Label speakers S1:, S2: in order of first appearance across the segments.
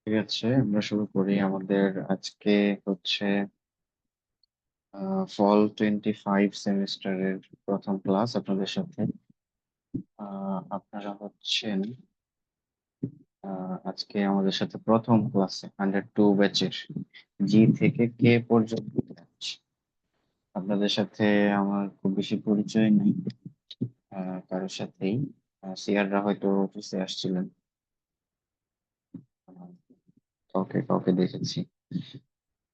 S1: ঠিক আছে, আমরা শুরু করি। আমাদের আজকে হচ্ছে ফল 25 সেমিস্টারের প্রথম ক্লাস আপনাদের সাথে। আপনারা হচ্ছেন আজকে আমাদের সাথে প্রথম ক্লাসে 102 ব্যাচের জি থেকে কে পর্যন্ত ব্যাচ। আপনাদের সাথে আমার খুব বেশি পরিচয় নেই কারোর সাথেই। সিয়াররা হয়তো অফিসে আসছিলেন, আহ, কাউকে কাউকে দেখেছি।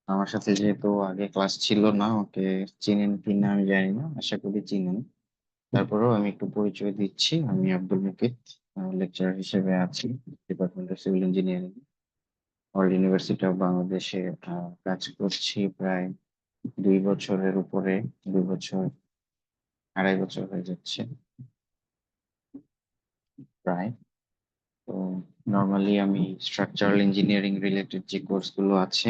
S1: আমার সাথে যেহেতু আগে ক্লাস ছিল না, ওকে চিনেন কিনা আমি জানি না, আশা করি চিনেন। তারপরেও আমি একটু পরিচয় দিচ্ছি। আমি আব্দুল মুকিত, লেকচারার হিসেবে আছি department of civil engineering, world university of বাংলাদেশে। কাজ করছি প্রায় 2 বছরের উপরে, 2 বছর, 2.5 বছর হয়ে যাচ্ছে প্রায়। তো নর্মালি আমি স্ট্রাকচারাল ইঞ্জিনিয়ারিং রিলেটেড যে কোর্সগুলো আছে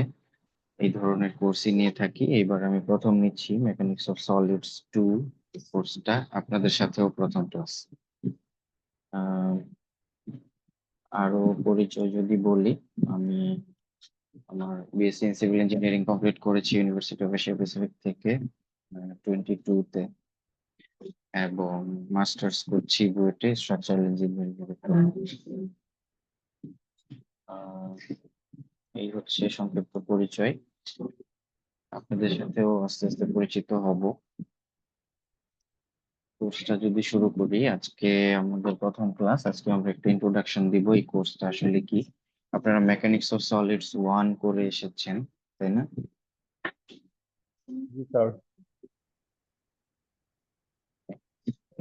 S1: এই ধরনের কোর্সই নিয়ে থাকি। এইবার আমি প্রথম নিচ্ছি মেকানিক্স অফ সলিডস 2 কোর্সটা, আপনাদের সাথেও প্রথম ক্লাস। আরো পরিচয় যদি বলি, আমি আমার BSc in civil engineering complete করেছি ইউনিভার্সিটি অফ এশিয়া প্যাসিফিক থেকে 22-তে, এবং মাস্টার্স করছি বুয়েটে স্ট্রাকচারাল ইঞ্জিনিয়ারিং। এই হচ্ছে সংক্ষিপ্ত পরিচয়। আপনাদের সাথেও আস্তে আস্তে পরিচিত হব। কোর্সটা যদি শুরু করি, আজকে আমাদের প্রথম ক্লাস। আজকে আমরা একটা ইন্ট্রোডাকশন দিব এই কোর্সটা আসলে কি। আপনারা মেকানিক্স অফ সলিডস 1 করে এসেছেন, তাই না?
S2: জি স্যার।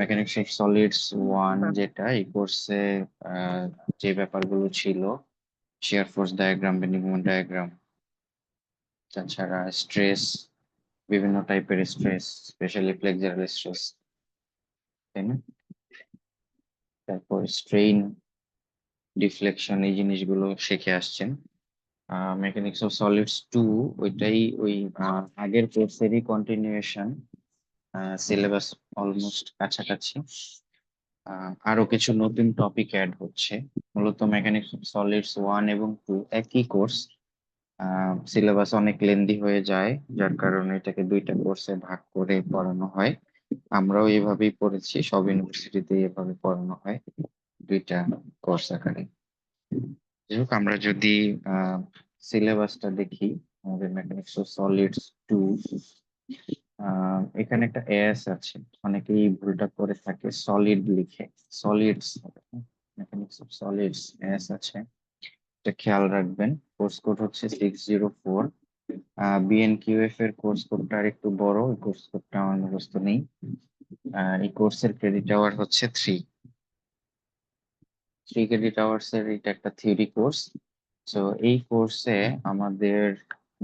S1: মেকানিক্স অফ সলিডস 1 যেটা, এই কোর্সে যে ব্যাপারগুলো ছিল, shear force diagram, bending moment diagram, তাছাড়া স্ট্রেস, বিভিন্ন টাইপের স্ট্রেস, স্পেশালি ফ্লেক্সারাল স্ট্রেস, তাই না? তারপর স্ট্রেইন, ডিফ্লেকশন, এই জিনিসগুলো শিখে আসছেন। মেকানিক্স অফ সলিডস 2 ওইটাই, ওই আগের কোর্সেরই কন্টিনিউয়েশন। সিলেবাস অলমোস্ট কাছাকাছি। আরো কিছু নতুন টপিক অ্যাড হচ্ছে। মূলত মেকানিক্স অফ সলিডস 1 এবং 2 একই কোর্স, সিলেবাস অনেক লেন্দি হয়ে যায়, যার কারণে এটাকে দুইটা কোর্সে ভাগ করে পড়ানো হয়। আমরাও এভাবেই পড়েছি, সব ইউনিভার্সিটিতে এভাবে পড়ানো হয়, দুইটা কোর্স আকারে। যাই হোক, আমরা যদি সিলেবাসটা দেখি, আমাদের মেকানিক্স অফ সলিডস 2, এখানে একটা এস আছে, অনেকেই ভুলটা করে থাকে, সলিড লিখে solids. Mechanics of solids S আছে, এটা খেয়াল রাখবেন। কোর্স কোড হচ্ছে 604। বিএনকিউএফ এর কোর্স কোডটা আর একটু বড়, এই কোর্স কোডটা আমার মুখস্থ নেই। এই কোর্সের ক্রেডিট আওয়ার হচ্ছে 3 ক্রেডিট আওয়ার্স এর। এটা একটা থিওরি কোর্স। তো এই কোর্সে আমাদের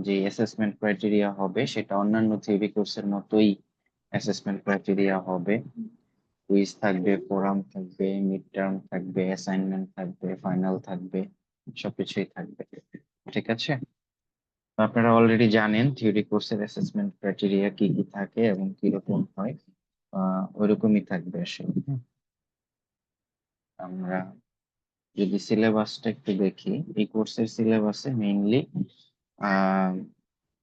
S1: যে অ্যাসেসমেন্ট ক্রাইটেরিয়া হবে সেটা অন্যান্য থিওরি কোর্সের মতোই অ্যাসেসমেন্ট ক্রাইটেরিয়া হবে। কুইজ থাকবে, ফোরাম থাকবে, মিড টার্ম থাকবে, অ্যাসাইনমেন্ট থাকবে, ফাইনাল থাকবে, সবকিছুই থাকবে। ঠিক আছে? তো আপনারা অলরেডি জানেন থিওরি কোর্সের অ্যাসেসমেন্ট ক্রাইটেরিয়া কি কি থাকে এবং কি রকম হয়। ওইরকমই থাকবে আসলে। আমরা যদি সিলেবাসটা একটু দেখি, এই কোর্সের সিলেবাসে মেইনলি আহ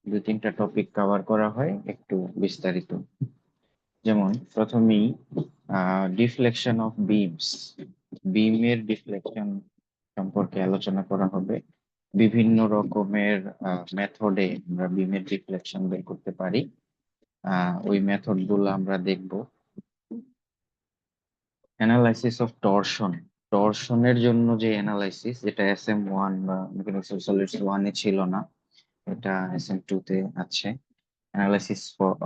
S1: 2-3টা টপিক কভার করা হয় একটু বিস্তারিত। যেমন প্রথমেই ডিফ্লেকশন অফ বিমস, বিমের ডিফ্লেকশন সম্পর্কে আলোচনা করা হবে। বিভিন্ন রকমের মেথডে আমরা বিমের ডিফ্লেকশন বের করতে পারি, ওই মেথড গুলো আমরা দেখব। অ্যানালাইসিস অফ টরশন, টরশনের জন্য যে অ্যানালাইসিস, যেটা SM1 বা মেকানিক্স অফ সলিডস 1 এ ছিল না, এটা SM2 তে আছে। অ্যানালাইসিস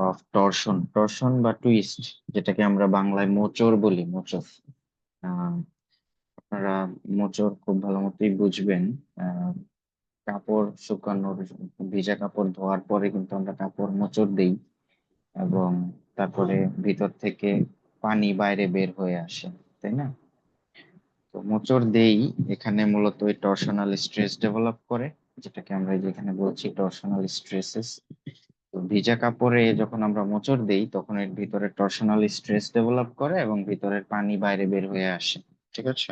S1: অফ টরশন, টরশন বা টুইস্ট, যেটাকে আমরা বাংলায় মোচড় বলি, মোচড়। আহ, আপনারা মোচড় খুব ভালো মতোই বুঝবেন। আহ, কাপড় শুকানোর, ভিজা কাপড় ধোয়ার পরে কিন্তু আমরা কাপড় মোচড় দেই, এবং তারপরে ভিতর থেকে পানি বাইরে বের হয়ে আসে, তাই না? তো মোচড় দেই, এখানে মূলত ওই টরশনাল স্ট্রেস ডেভেলপ করে, যেটাকে আমরা এই যে এখানে বলছি টরশনাল স্ট্রেসেস। তো ভিজা কাপড়ে যখন আমরা মোচড় দেই তখন এর ভিতরে টরশনাল স্ট্রেস ডেভেলপ করে এবং ভিতরের পানি বাইরে বের হয়ে আসে। ঠিক আছে?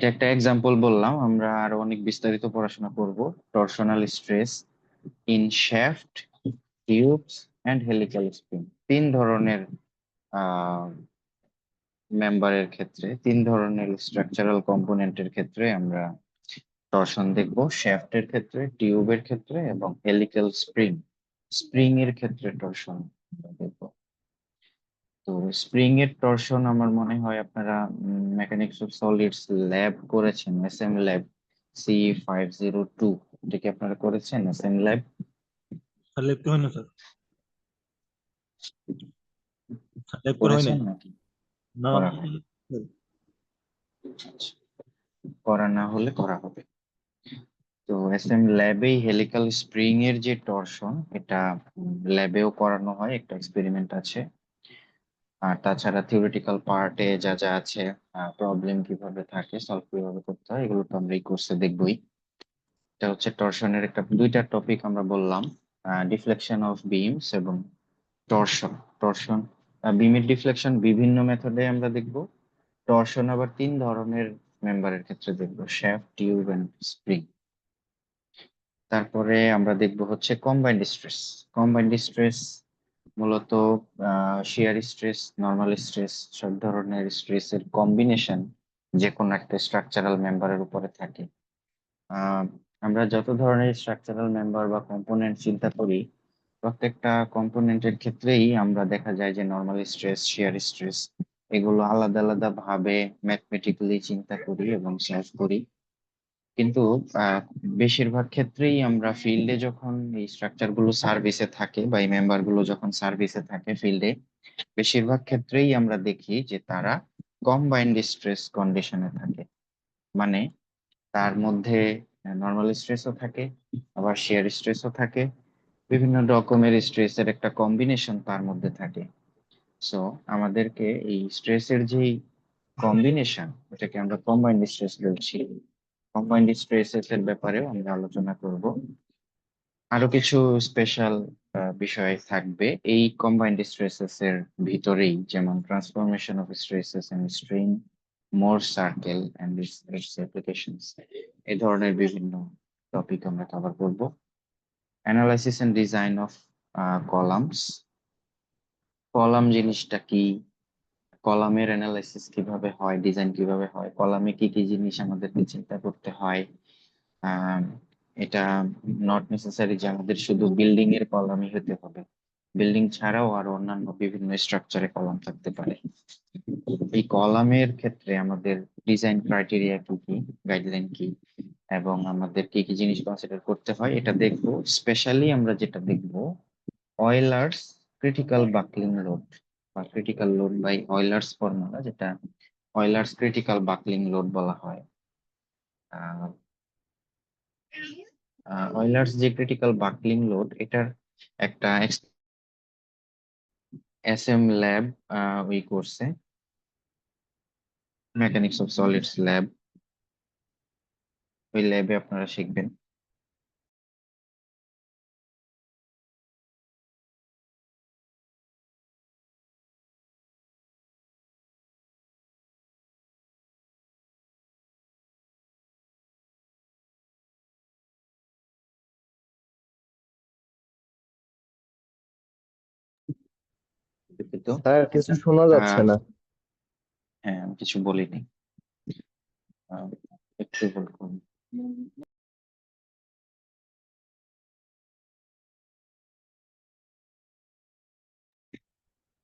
S1: এটা একটা এক্সাম্পল বললাম, আমরা আরো অনেক বিস্তারিত পড়াশোনা করব। Torsional stress in shaft, tubes and helical spring. তিন ধরনের মেম্বারের ক্ষেত্রে, তিন ধরনের স্ট্রাকচারাল কম্পোনেন্টের ক্ষেত্রে আমরা টরশন দেখব। শ্যাফটের ক্ষেত্রে, টিউবের ক্ষেত্রে এবং হেলিক্যাল স্প্রিং, স্প্রিং এর ক্ষেত্রে টরশন দেখব। তো স্প্রিং এর টরশন আমার মনে হয় আপনারা মেকানিক্স অফ সলিডস ল্যাব করেছেন, এসএম ল্যাব C502, এটা কি আপনারা করেছেন এসএম ল্যাব?
S2: স্যার লিখতে হয় না স্যার, স্যার লিখতে হয়
S1: করেছেন
S2: নাই
S1: নাকি
S2: না।
S1: করা হয়? আচ্ছা, করা না হলে করা হবে। তো এসএম ল্যাবেই হেলিক্যাল স্প্রিং এর যে টরশন, এটা ল্যাবেও করানো হয়, একটা এক্সপেরিমেন্ট আছে। আর তাছাড়া থিওরিটিক্যাল পার্টে যা যা আছে, প্রবলেম কিভাবে থাকে, সলভ কিভাবে করতে হয়, এগুলো তো আমরা এই কোর্সে দেখবই। এটা হচ্ছে টরশনের একটা, দুইটা টপিক আমরা বললাম, ডিফ্লেকশন অফ বিমস এবং টরশন। টরশন, বিমের ডিফ্লেকশন বিভিন্ন মেথডে আমরা দেখব। টরশন আবার তিন ধরনের মেম্বারের ক্ষেত্রে দেখবো, শ্যাফট, টিউব এন্ড স্প্রিং। তারপরে আমরা দেখব হচ্ছে কম্বাইন্ড স্ট্রেস। কম্বাইন্ড স্ট্রেস মূলত শিয়ার স্ট্রেস, নর্মাল স্ট্রেস, সব ধরনের স্ট্রেসের কম্বিনেশন যে কোনো একটা স্ট্রাকচারাল মেম্বারের উপরে থাকে। আহ, আমরা যত ধরনের স্ট্রাকচারাল মেম্বার বা কম্পোনেন্ট চিন্তা করি, প্রত্যেকটা কম্পোনেন্টের ক্ষেত্রেই আমরা দেখা যায় যে নর্মাল স্ট্রেস, শিয়ার স্ট্রেস, এগুলো আলাদা আলাদা ভাবে ম্যাথমেটিক্যালি চিন্তা করি এবং সলভ করি। কিন্তু আহ, বেশিরভাগ ক্ষেত্রেই আমরা ফিল্ডে যখন এই স্ট্রাকচার গুলো সার্ভিসে থাকে বা এই মেম্বার গুলো যখন সার্ভিসে থাকে ফিল্ডে, বেশিরভাগ ক্ষেত্রেই আমরা দেখি যে তারা কম্বাইন্ড স্ট্রেস কন্ডিশনে থাকে। মানে তার মধ্যে নর্মাল স্ট্রেসও থাকে, আবার শেয়ার স্ট্রেসও থাকে, বিভিন্ন রকমের স্ট্রেসের একটা কম্বিনেশন তার মধ্যে থাকে। সো আমাদেরকে এই স্ট্রেসের যে কম্বিনেশন, এটাকে আমরা কম্বাইন্ড স্ট্রেস বলছি। কম্বাইন্ড স্ট্রেসেস এর ব্যাপারেও আমরা আলোচনা করব। আরো কিছু স্পেশাল বিষয় থাকবে এই কম্বাইন্ড স্ট্রেসেস এর ভিতরেই, যেমন transformation of stresses and strain, Mohr circle and its applications, এই ধরনের বিভিন্ন টপিক আমরা কভার করব। Analysis and design of columns. Column জিনিসটা কি, কলামের অ্যানালাইসিস কিভাবে হয়, ডিজাইন কিভাবে হয়, কলামে কি কি জিনিস আমাদেরকে চিন্তা করতে হয়। আহ, এটা নট নেসেসারি যে আমাদের শুধু বিল্ডিং এর কলামই হতে হবে, বিল্ডিং ছাড়াও আরো অন্যান্য বিভিন্ন স্ট্রাকচারে কলাম থাকতে পারে। এই কলামের ক্ষেত্রে আমাদের ডিজাইন ক্রাইটেরিয়া কি কি, গাইডলাইন কি, এবং আমাদের কি কি জিনিস কনসিডার করতে হয় এটা দেখবো। স্পেশালি আমরা যেটা দেখবো, অয়েলার্স ক্রিটিক্যাল বাকলিং লোড বা critical load by Euler's formula, যেটা অয়েলার্স ক্রিটিক্যাল বাকলিং লোড বলা হয়। অয়েলার্স যে ক্রিটিক্যাল বাকলিং লোড, এটার একটা এসএম ল্যাব ওই কোর্সে, মেকানিক্স অফ সলিডস ল্যাব, ওই ল্যাবে আপনারা শিখবেন। তো
S3: স্যার কিছু শোনা যাচ্ছে না।
S1: হ্যাঁ, আমি কিছু বলিনি, আহ, একটু বলুন।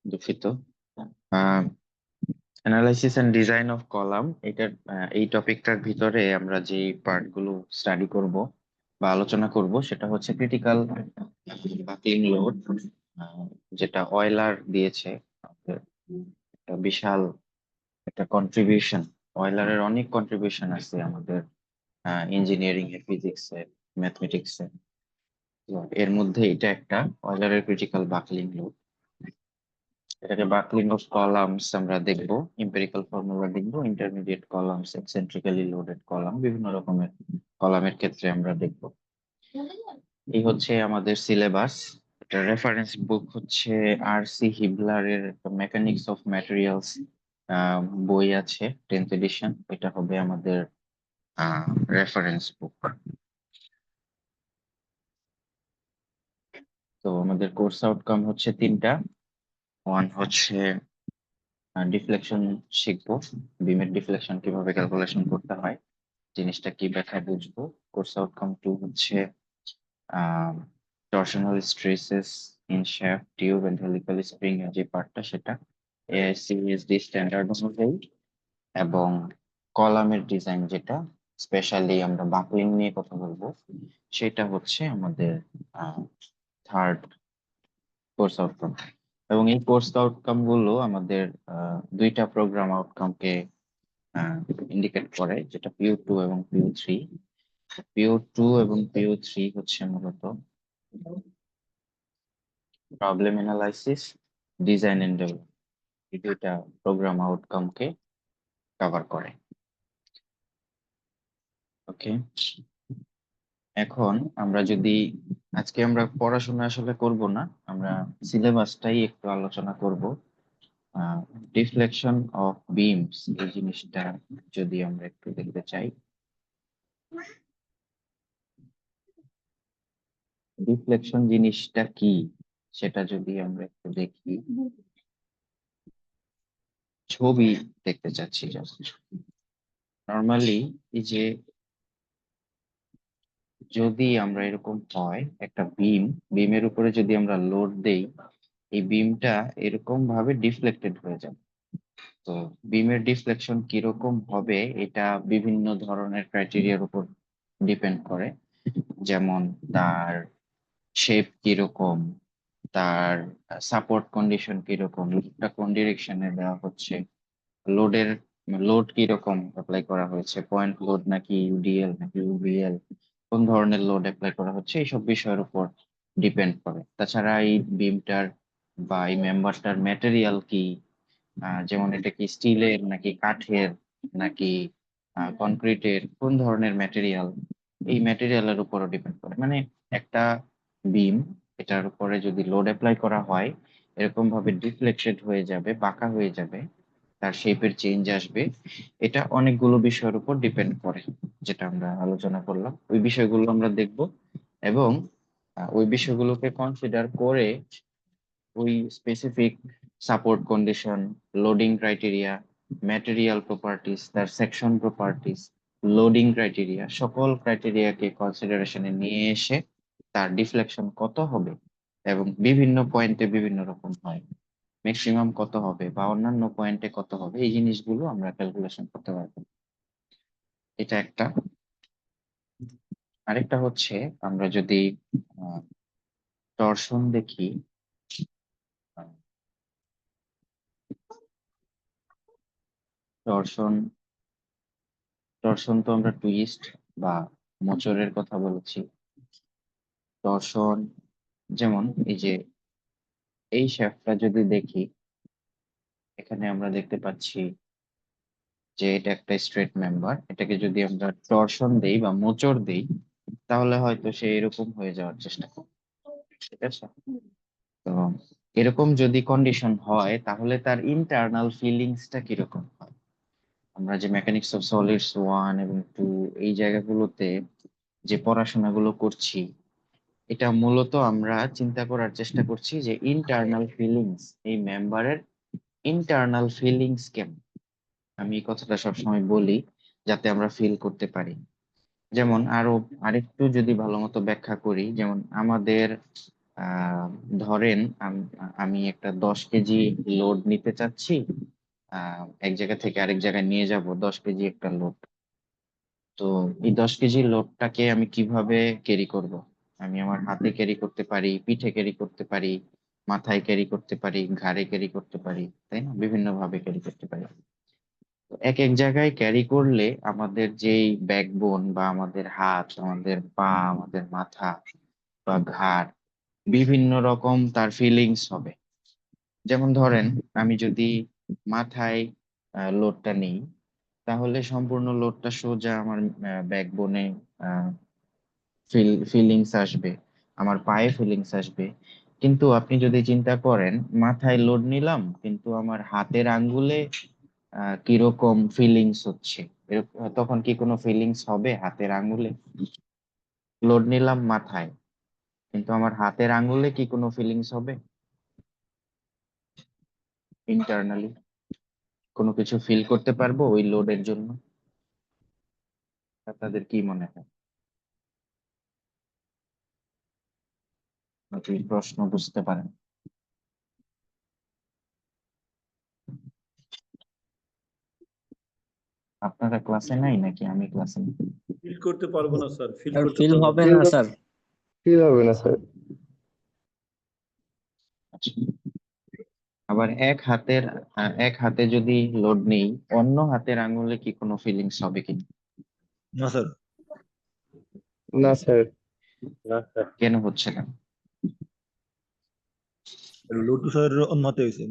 S1: দুঃখিত। Analysis and design of column, এটার এই টপিকটার ভিতরে আমরা যে পার্ট গুলো স্টাডি করব বা আলোচনা করব, সেটা হচ্ছে ক্রিটিক্যাল বাকলিং লোড, যেটা অয়েলার দিয়েছে। আমাদের একটা বিশাল একটা কন্ট্রিবিউশন, অয়েলারের অনেক কন্ট্রিবিউশন আছে আমাদের ইঞ্জিনিয়ারিং এ, ফিজিক্স এ, ম্যাথমেটিক্স এ। তো এর মধ্যে এটা একটা অয়েলারের ক্রিটিক্যাল বাকলিং লোড। এটাকে বাকলিং অফ কলামস আমরা দেখব, এম্পিরিক্যাল ফর্মুলা দেখব, ইন্টারমিডিয়েট কলামস, এক্সেন্ট্রিক্যালি লোডেড কলাম, বিভিন্ন রকমের কলামের ক্ষেত্রে আমরা দেখব। এই হচ্ছে আমাদের সিলেবাস। এটা রেফারেন্স বুক হচ্ছে R.C. হিবলারের মেকানিক্স অফ ম্যাটেরিয়ালস বই আছে 10th এডিশন, এটা হবে আমাদের রেফারেন্স বুক। তো আমাদের কোর্স আউটকাম হচ্ছে তিনটা। ওয়ান হচ্ছে ডিফ্লেকশন শিখবো, বিমের ডিফ্লেকশন কিভাবে ক্যালকুলেশন করতে হয়, জিনিসটা কি ব্যাখ্যায় বুঝবো। কোর্স আউটকাম টু হচ্ছে torsional stresses in shaft, tube and helical spring এর যে পার্টটা, সেটা AICSD স্ট্যান্ডার্ড অনুযায়ী। এবং কলামের ডিজাইন, যেটা স্পেশালি আমরা বাকলিং নিয়ে কথা বলবো, সেটা হচ্ছে আমাদের থার্ড কোর্স আউটকাম। এবং এই কোর্স আউটকাম গুলো আমাদের দুইটা প্রোগ্রাম আউটকামকে ইন্ডিকেট করে, যেটা PO2 এবং PO3। PO2 এবং PO3 হচ্ছে মূলত problem analysis, design and development, এই দুইটা প্রোগ্রাম আউটকামকে কভার করে। ওকে, এখন আমরা যদি আজকে আমরা পড়াশোনা আসলে করব না, আমরা সিলেবাসটাই একটু আলোচনা করব। ডিফ্লেকশন অফ বিমস এই জিনিসটা যদি আমরা একটু দেখতে চাই, ডিফ্লেকশন জিনিসটা কি সেটা যদি আমরা একটু দেখি, ছবি দেখতে চাচ্ছি। নর্মালি এই যে যদি আমরা এরকম হয় একটা বিমের উপরে যদি আমরা লোড দেই, এই বিমটা এরকম ভাবে ডিফ্লেক্টেড হয়ে যাবে। তো বিমের ডিফ্লেকশন কিরকম হবে এটা বিভিন্ন ধরনের ক্রাইটেরিয়ার উপর ডিপেন্ড করে। যেমন তার শেপ কিরকম, তার সাপোর্ট কন্ডিশন কিরকম, লোডটা কোন ডিরেকশনে দেওয়া হচ্ছে, লোডের লোড কিরকম অ্যাপ্লাই করা হয়েছে, পয়েন্ট লোড নাকি ইউডিএল নাকি ইউভিএল, কোন ধরনের লোড অ্যাপ্লাই করা হচ্ছে, এইসব বিষয়ের উপর ডিপেন্ড করে। তাছাড়া এই বিমটার বা এই মেম্বারটার ম্যাটেরিয়াল কি, যেমন এটা কি স্টিলের নাকি কাঠের নাকি কনক্রিটের, কোন ধরনের ম্যাটেরিয়াল, এই ম্যাটেরিয়ালের উপরও ডিপেন্ড করে। মানে একটা বিম, এটার উপরে যদি লোড অ্যাপ্লাই করা হয়, এরকম ভাবে ডিফ্লেক্টেড হয়ে যাবে, বাঁকা হয়ে যাবে, তার শেপের চেঞ্জ আসবে। এটা অনেকগুলো বিষয়ের উপর ডিপেন্ড করে, যেটা আমরা আলোচনা করলাম। ওই বিষয়গুলো আমরা দেখব এবং ওই বিষয়গুলোকে কনসিডার করে ওই specific support condition, loading criteria, material properties, তার সেকশন প্রপার্টিস, লোডিং ক্রাইটেরিয়া, সকল ক্রাইটেরিয়াকে কনসিডারেশনে নিয়ে এসে তার ডিফ্লেকশন কত হবে, এবং বিভিন্ন পয়েন্টে বিভিন্ন রকম হয়, ম্যাক্সিমাম কত হবে বা অন্যান্য পয়েন্টে কত হবে, এই জিনিসগুলো আমরা ক্যালকুলেশন করতে পারবো। এটা একটা। আরেকটা হচ্ছে আমরা যদি টর্শন দেখি, টর্শন টর্শন তো আমরা টুইস্ট বা মোচড়ের কথা বলেছি। টর্শন যেমন এই যে এই শ্যাফটটা যদি দেখি, এখানে আমরা দেখতে পাচ্ছি যে এটা একটা স্ট্রেট মেম্বার, এটাকে যদি আমরা টর্শন দেই বা মোচড় দেই, তাহলে হয়তো সে এরকম হয়ে যাওয়ার চেষ্টা করবে। ঠিক আছে, তো এরকম যদি কন্ডিশন হয়, তাহলে তার ইন্টারনাল ফিলিংসটা কিরকম হয়। আমরা যে মেকানিক্স অফ সলিডস 1 এবং 2 এই জায়গাগুলোতে যে পড়াশোনাগুলো করছি, এটা মূলত আমরা চিন্তা করার চেষ্টা করছি যে ইন্টারনাল ফিলিংস, এই মেম্বারের ইন্টারনাল ফিলিংস কেমন। আমি এই কথাটা সবসময় বলি যাতে আমরা ফিল করতে পারি। যেমন আরেকটু যদি ভালো মতো ব্যাখ্যা করি, যেমন আমাদের আহ ধরেন আমি একটা 10 কেজি লোড নিতে চাচ্ছি, এক জায়গা থেকে আরেক জায়গায় নিয়ে যাব, 10 কেজি একটা লোড। তো এই 10 কেজি লোডটাকে আমি কিভাবে ক্যারি করব? আমি আমার হাতে ক্যারি করতে পারি, পিঠে ক্যারি করতে পারি, মাথায় ক্যারি করতে পারি, ঘাড়ে ক্যারি করতে পারি, তাই না? বিভিন্ন ভাবে ক্যারি করতে পারি। তো এক এক জায়গায় ক্যারি করলে আমাদের যেই ব্যাকবোন বা আমাদের হাত, আমাদের পা, আমাদের মাথা বা ঘাড়, বিভিন্ন রকম তার ফিলিংস হবে। যেমন ধরেন আমি যদি মাথায় লোডটা নিই, তাহলে সম্পূর্ণ লোডটা সোজা আমার ব্যাকবোনে ফিলিংস আসবে, আমার পায়ে ফিলিংস আসবে। কিন্তু আপনি যদি চিন্তা করেন, মাথায় লোড নিলাম কিন্তু আমার হাতের আঙ্গুলে কিরকম ফিলিংস হচ্ছে, তখন কি কোনো ফিলিংস হবে হাতের আঙ্গুলে? লোড নিলাম মাথায়, কিন্তু আমার হাতের আঙ্গুলে কি কোনো ফিলিংস হবে ইন্টারনালি? কোনো কিছু ফিল করতে পারবো ওই লোডের জন্য? আপনাদের কি মনে হয়? আপনি প্রশ্ন বুঝতে পারেন? আপনারা ক্লাসে নাই নাকি আমি ক্লাসে?
S2: ফিল করতে পারবো না স্যার, ফিল
S4: আর
S2: করতে
S4: ফিল
S2: পারবো
S4: হবে
S2: না।
S4: না স্যার।
S3: ফিল হবে না স্যার।
S1: আচ্ছা। আবার এক হাতে যদি লোড নেই, অন্য হাতের আঙ্গুলে কি কোনো ফিলিংস হবে কি?
S2: না স্যার।
S3: না স্যার।
S1: কেন হচ্ছে না?
S2: লটু স্যার অন্যতে হয়েছে।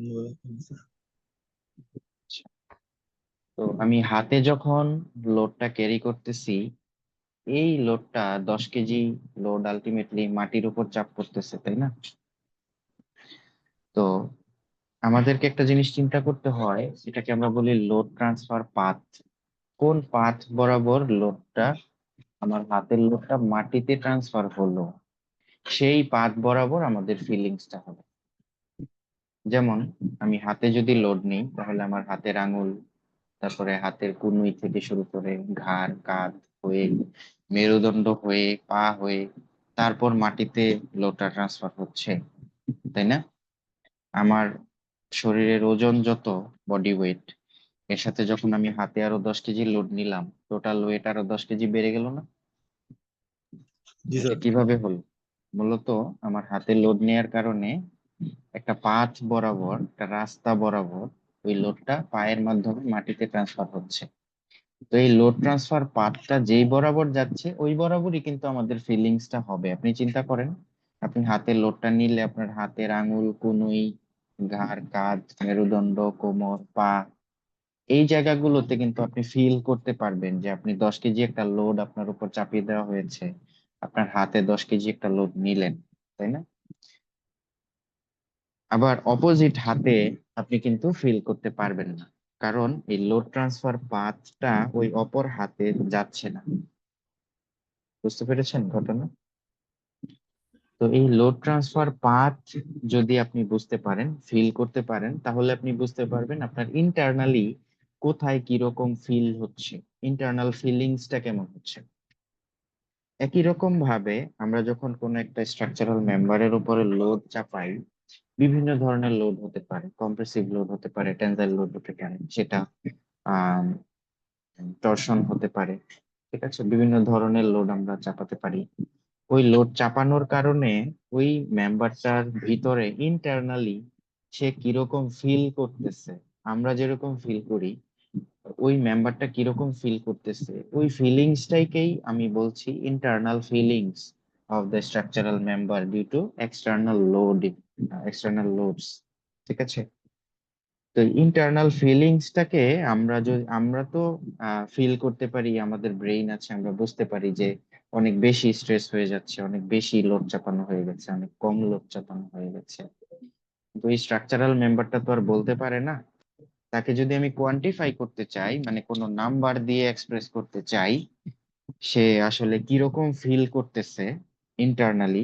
S1: তো আমি হাতে যখন লোডটা ক্যারি করতেছি, এই লোডটা 10 কেজি লোড আলটিমেটলি মাটির উপর চাপ করতেছে, তাই না? তো আমাদেরকে একটা জিনিস চিন্তা করতে হয়, এটাকে আমরা বলি লোড ট্রান্সফার পাথ। কোন পাথ বরাবর লোডটা, আমার হাতের লোডটা মাটিতে ট্রান্সফার হলো, সেই পাথ বরাবর আমাদের ফিলিংসটা হবে। যেমন আমি হাতে যদি লোড নেই, তাহলে আমার হাতের আঙুল, তারপরে হাতের কনুই থেকে শুরু করে ঘাড়, কাঁধ হয়ে, মেরুদণ্ড হয়ে, পা হয়ে, তারপর মাটিতে লোডটা ট্রান্সফার হচ্ছে, তাই না? আমার শরীরের ওজন যত, বডি ওয়েট, এর সাথে যখন আমি হাতে আরো 10 কেজি লোড নিলাম, টোটাল ওয়েট আরো 10 কেজি বেড়ে গেল না?
S2: জি
S1: এটা
S2: স্যার।
S1: কিভাবে হলো? মূলত আমার হাতে লোড নেয়ার কারণে একটা পাথ বরাবর, একটা রাস্তা বরাবর ওই লোডটা পায়ের মাধ্যমে মাটিতে ট্রান্সফার হচ্ছে। তো এই লোড ট্রান্সফার পাথটা যেই বরাবর যাচ্ছে, ওই বরাবরই কিন্তু আমাদের ফিলিংসটা হবে। আপনি চিন্তা করেন, আপনি হাতের লোডটা নিলে আপনার হাতের আঙুল, কনুই, ঘাড়, কাঁধ, মেরুদণ্ড, কোমর, পা, এই জায়গাগুলোতে কিন্তু আপনি ফিল করতে পারবেন যে আপনি 10 কেজি একটা লোড আপনার উপর চাপিয়ে দেওয়া হয়েছে, আপনার হাতে 10 কেজি একটা লোড নিলেন, তাই না? আবার অপোজিট হাতে আপনি কিন্তু ফিল করতে পারবেন না, কারণ এই লোড ট্রান্সফার পাথটা ওই অপর হাতে যাচ্ছে না। বুঝতে পেরেছেন ঘটনা? তো এই লোড ট্রান্সফার পাথ যদি আপনি বুঝতে পারেন, ফিল করতে পারেন, তাহলে আপনি বুঝতে পারবেন আপনার ইন্টারনালি কোথায় কিরকম ফিল হচ্ছে, ইন্টারনাল ফিলিংসটা কেমন হচ্ছে। একই রকম ভাবে আমরা যখন কোনো একটা স্ট্রাকচারাল মেম্বারের উপরে লোড চাপাই, বিভিন্ন ধরনের লোড হতে পারে, কম্প্রেসিভ লোড হতে পারে, টেনসাইল লোড হতে পারে, সেটা আহ টর্শন হতে পারে, ঠিক আছে? বিভিন্ন ধরনের লোড আমরা চাপাতে পারি। ওই লোড চাপানোর কারণে ওই মেম্বারটার ভিতরে ইন্টারনালি সে কিরকম ফিল করতেছে, আমরা যেরকম ফিল করি, ওই মেম্বারটা কিরকম ফিল করতেছে, ওই ফিলিংসটাকেই আমি বলছি internal feelings of the structural member due to external load, external loads, ঠিক আছে? তো ইন্টারনাল ফিলিংসটাকে আমরা তো ফিল করতে পারি, আমাদের ব্রেইন আছে, আমরা বুঝতে পারি যে অনেক বেশি স্ট্রেস হয়ে যাচ্ছে, অনেক বেশি লোড চাপানো হয়ে গেছে, অনেক কম লোড চাপানো হয়ে গেছে। তো এই স্ট্রাকচারাল মেম্বারটা তো আর বলতে পারে না। তাকে যদি আমি কোয়ান্টিফাই করতে চাই, মানে কোনো নাম্বার দিয়ে এক্সপ্রেস করতে চাই, সে আসলে কিরকম ফিল করতেছে ইন্টারনালি,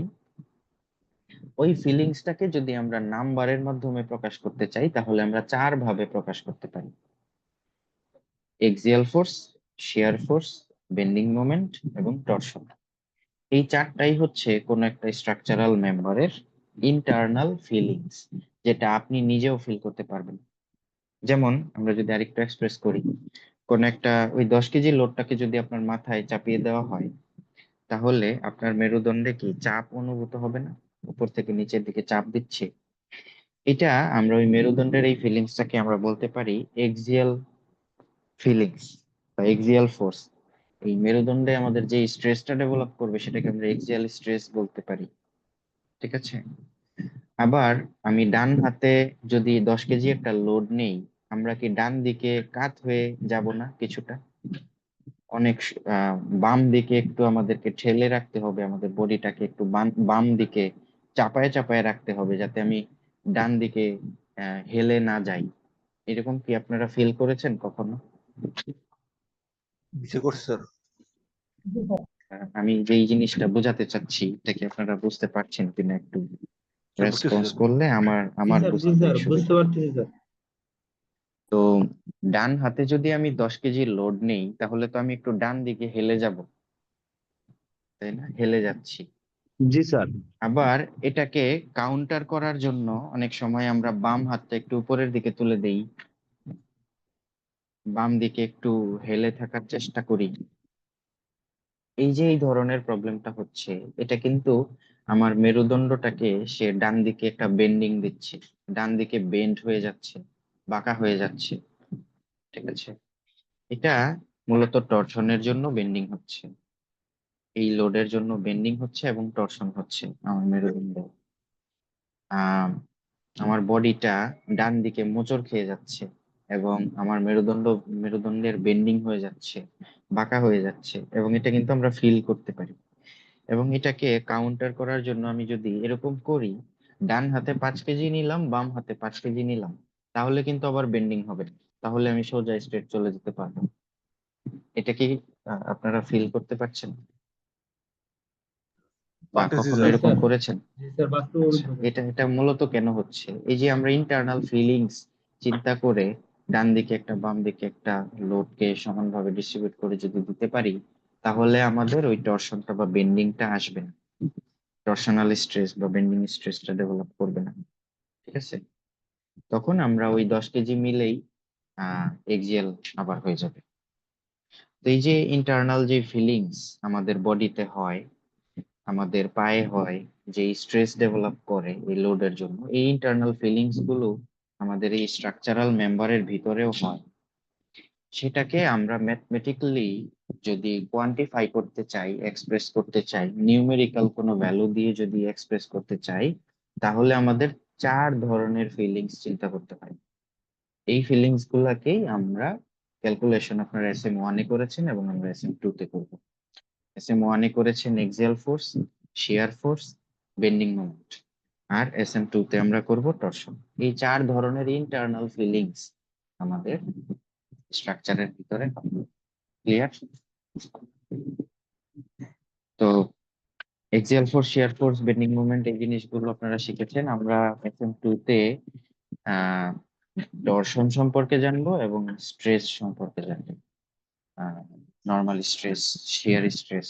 S1: ওই ফিলিংসটাকে যদি আমরা নাম্বারের মাধ্যমে প্রকাশ করতে চাই, তাহলে আমরা 4 ভাবে প্রকাশ করতে পারি: axial force, shear force, bending moment এবং টরশন। এই 4টাই হচ্ছে কোন একটা স্ট্রাকচারাল মেম্বারের ইন্টারনাল ফিলিংস, যেটা আপনি নিজেও ফিল করতে পারবেন। যেমন আমরা যদি আরেকটু এক্সপ্রেস করি, কোন একটা ওই 10 কেজি লোডটাকে যদি আপনার মাথায় চাপিয়ে দেওয়া হয়, তাহলে আপনার মেরুদণ্ডে কি চাপ অনুভূত হবে না? উপর থেকে নিচের দিকে চাপ দিচ্ছে। এটা আমরা ওই মেরুদণ্ডের এই ফিলিংসটাকে আমরা বলতে পারি এক্সিয়াল ফিলিংস বা এক্সিয়াল ফোর্স। এই মেরুদণ্ডে আমাদের যে স্ট্রেসটা ডেভেলপ করবে, সেটাকে আমরা এক্সিয়াল স্ট্রেস বলতে পারি, ঠিক আছে? আবার আমি ডান হাতে যদি 10 কেজি একটা লোড নেই, আমরা কি ডান দিকে কাত হয়ে যাব না কিছুটা? অনেক বাম দিকে একটু আমাদেরকে ঠেলে রাখতে হবে, আমাদের বডিটাকে একটু বাম বাম দিকে চাপায় চাপায় রাখতে হবে, যাতে আমি ডান দিকে হেলে না যাই, এরকম কি আপনারা ফিল করেছেন কখনো?
S2: নিচে করছে স্যার।
S1: আমি যেই জিনিসটা বোঝাতে চাচ্ছি এটা কি আপনারা বুঝতে পারছেন কিনা একটু
S2: স্যার বুঝতেছি
S1: রেসপন্স
S2: স্যার।
S1: করলে আমার
S2: জি
S1: বুঝতে
S2: স্যার
S1: সুবিধা
S2: বুঝতে
S1: হবে।
S2: পারতেছি স্যার।
S1: তো ডান হাতে যদি আমি 10 কেজি লোড নেই তাহলে তো আমি একটু ডান দিকে হেলে যাব, তাই না? হেলে যাচ্ছি।
S3: জি স্যার।
S1: আবার এটাকে কাউন্টার করার জন্য অনেক সময় আমরা বাম হাতটা একটু উপরের দিকে তুলে দেই, বাম দিকে একটু হেলে থাকার চেষ্টা করি। এই যে এই ধরনের প্রবলেমটা হচ্ছে, এটা কিন্তু আমার মেরুদণ্ডটাকে সে ডান দিকে একটা বেন্ডিং দিচ্ছে, ডান দিকে বেন্ড হয়ে যাচ্ছে, বাঁকা হয়ে যাচ্ছে। ঠিক আছে, এটা মূলত টরশনের জন্য বেন্ডিং হচ্ছে, এই লোডের জন্য বেন্ডিং হচ্ছে এবং টরশন হচ্ছে আমার মেরুদণ্ড। আহ আমার বডিটা ডান দিকে মোচড় খেয়ে যাচ্ছে এবং আমার মেরুদণ্ডের বেন্ডিং হয়ে যাচ্ছে, বাঁকা হয়ে যাচ্ছে, এবং এটা কিন্তু আমরা ফিল করতে পারি। এবং এটাকে কাউন্টার করার জন্য আমি যদি এরকম করি, ডান হাতে 5 কেজি নিলাম, বাম হাতে 5 কেজি নিলাম, তাহলে কিন্তু আবার বেন্ডিং হবে না। তাহলে আমি সোজা স্ট্রেট চলে যেতে পারবো। এটা কি আপনারা ফিল করতে পারছেন বা
S2: পারতেছি
S1: কখনো
S2: স্যার।
S1: এরকম করেছেন?
S2: জি স্যার বাস্তব
S1: আচ্ছা,
S2: অভিজ্ঞতা।
S1: এটা মূলত কেন হচ্ছে? এই যে আমরা ইন্টারনাল ফিলিংস চিন্তা করে ডান দিকে একটা বাম দিকে একটা লোডকে সমানভাবে ডিস্ট্রিবিউট করে যদি দিতে পারি, তাহলে আমাদের ওই টরশনটা বা বেন্ডিংটা আসবে না, টরশনাল স্ট্রেস বা বেন্ডিং স্ট্রেসটা ডেভেলপ করবে না। ঠিক আছে, তখন আমরা ওই 10 কেজি মিলেই এক্সিয়াল আবার হয়ে যাবে। তো এই যে ইন্টারনাল যে ফিলিংস আমাদের বডিতে হয়, আমাদের পায়ে হয়, যে স্ট্রেস ডেভেলপ করে এই লোডের জন্য, এই ইন্টারনাল ফিলিংস গুলো আমাদের এই স্ট্রাকচারাল মেম্বারের ভিতরেও হয়। সেটাকে আমরা ম্যাথমেটিক্যালি যদি কোয়ান্টিফাই করতে চাই, এক্সপ্রেস করতে চাই, নিউমেরিক্যাল কোনো ভ্যালু দিয়ে যদি এক্সপ্রেস করতে চাই, তাহলে আমাদের 4 ধরনের ফিলিংস চিন্তা করতে হয়। এই ফিলিংস গুলাকেই আমরা ক্যালকুলেশন আপনারা SM1 এ করেছেন এবং আমরা SM2 তে করবো। SM1 এ করেছেন axial force, shear force, bending moment, আর SM2 তে আমরা করব টরশন। এই 4 ধরনের ইন্টারনাল ফিলিংস আমাদের স্ট্রাকচারের ভিতরে ক্লিয়ার? তো axial force, shear force, bending moment এই জিনিসগুলো আপনারা শিখেছেন। আমরা SM2 তে আহ টরশন সম্পর্কে জানবো এবং স্ট্রেস সম্পর্কে জানবো। Normal stress, shear stress.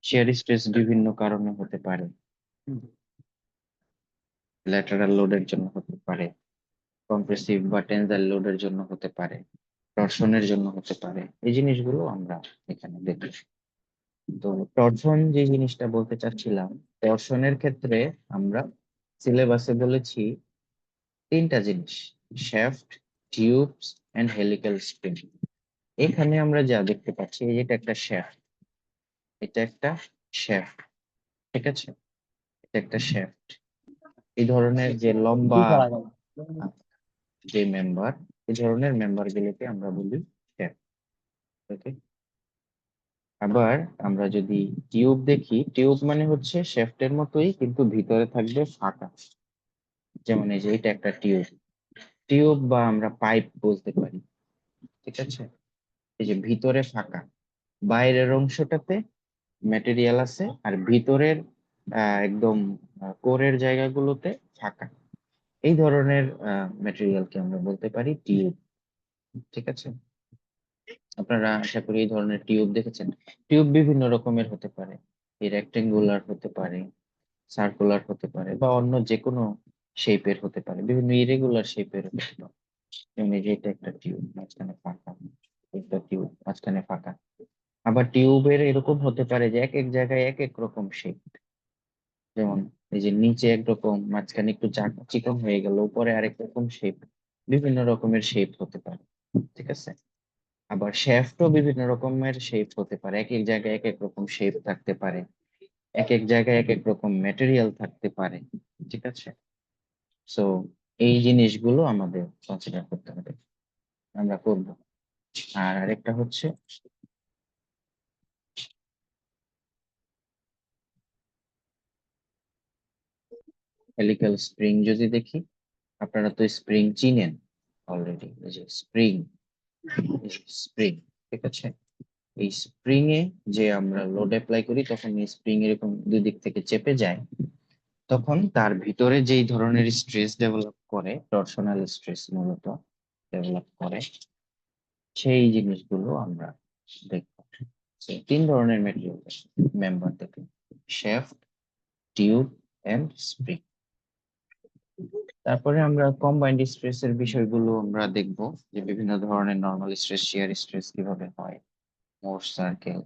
S1: Shear stress বিভিন্ন কারণে হতে পারে, ল্যাটারাল লোডের জন্য হতে পারে, কম্প্রেসিভ বা টেনসাইল লোডের জন্য হতে পারে, টরশনের জন্য হতে পারে। এই জিনিসগুলো আমরা এখানে দেখি। তো টরশন যে জিনিসটা বলতে চাচ্ছিলাম, টরশনের ক্ষেত্রে আমরা সিলেবাসে বলেছি 3টা জিনিস: shaft, tubes and helical spring. এখানে আমরা যা দেখতে পাচ্ছি, এই যে এটা একটা শ্যাফট, এটা একটা শ্যাফট। ঠিক আছে, এটা একটা শ্যাফট। এই ধরনের যে লম্বা যে মেম্বার, এই ধরনের মেম্বার গুলোকে আমরা বলি শ্যাফট। ওকে, আবার আমরা যদি টিউব দেখি, টিউব মানে হচ্ছে শ্যাফটের মতোই কিন্তু ভিতরে থাকবে ফাঁকা। যেমন এই যে এটা একটা টিউব, টিউব বা আমরা পাইপ বলতে পারি। ঠিক আছে, এই যে ভিতরে ফাঁকা, বাইরের অংশটাতে ম্যাটেরিয়াল আছে আর ভিতরের একদম কোরের জায়গাগুলোতে ফাঁকা। এই ধরনের ম্যাটেরিয়ালকে আমরা বলতে পারি টিউব। ঠিক আছে, আপনারা আশা করি এই ধরনের টিউব দেখেছেন। টিউব বিভিন্ন রকমের হতে পারে, এই রেক্টেঙ্গুলার হতে পারে, সার্কুলার হতে পারে, বা অন্য যে কোনো শেপের হতে পারে, বিভিন্ন ইরেগুলার শেপের হতে পারে। যেমন এই যে এটা একটা টিউব, মাঝখানে ফাঁকা, একটা টিউব মাঝখানে ফাঁকা। আবার টিউবের এরকম হতে পারে যে এক এক জায়গায় এক এক রকম শেপ। যেমন এই যে নিচে একরকম, মাঝখানে একটু চিকন হয়ে গেল, উপরে আরেক রকম শেপ। বিভিন্ন রকমের শেপ হতে পারে। ঠিক আছে, আবার শ্যাফটও বিভিন্ন রকমের শেপ হতে পারে, এক এক জায়গায় এক এক রকম শেপ থাকতে পারে, এক এক জায়গায় এক এক রকম ম্যাটেরিয়াল থাকতে পারে। ঠিক আছে, সো এই জিনিসগুলো আমাদের কনসিডার করতে হবে, আমরা করব। আর আরেকটা হচ্ছে হেলিক্যাল স্প্রিং। যদি দেখি, আপনারা তো স্প্রিং চিনেন, অলরেডি, এই যে স্প্রিং, স্প্রিং, ঠিক আছে। এই স্প্রিং এ যে আমরা লোড অ্যাপ্লাই করি তখন এই স্প্রিং এরকম দুই দিক থেকে চেপে যায়, তখন তার ভিতরে যেই ধরনের স্ট্রেস ডেভেলপ করে, টরশনাল স্ট্রেস মূলত ডেভেলপ করে, সেই জিনিসগুলো আমরা দেখবো। So, তিন ধরনের মেটেরিয়াল মেম্বার থেকে, শ্যাফট, টিউব এন্ড স্প্রিং। তারপরে আমরা কম্বাইন্ড স্ট্রেস এর বিষয়গুলো আমরা দেখব, যে বিভিন্ন ধরনের নরমাল স্ট্রেস, শিয়ার স্ট্রেস কিভাবে হয়, মোর্স সার্কেল,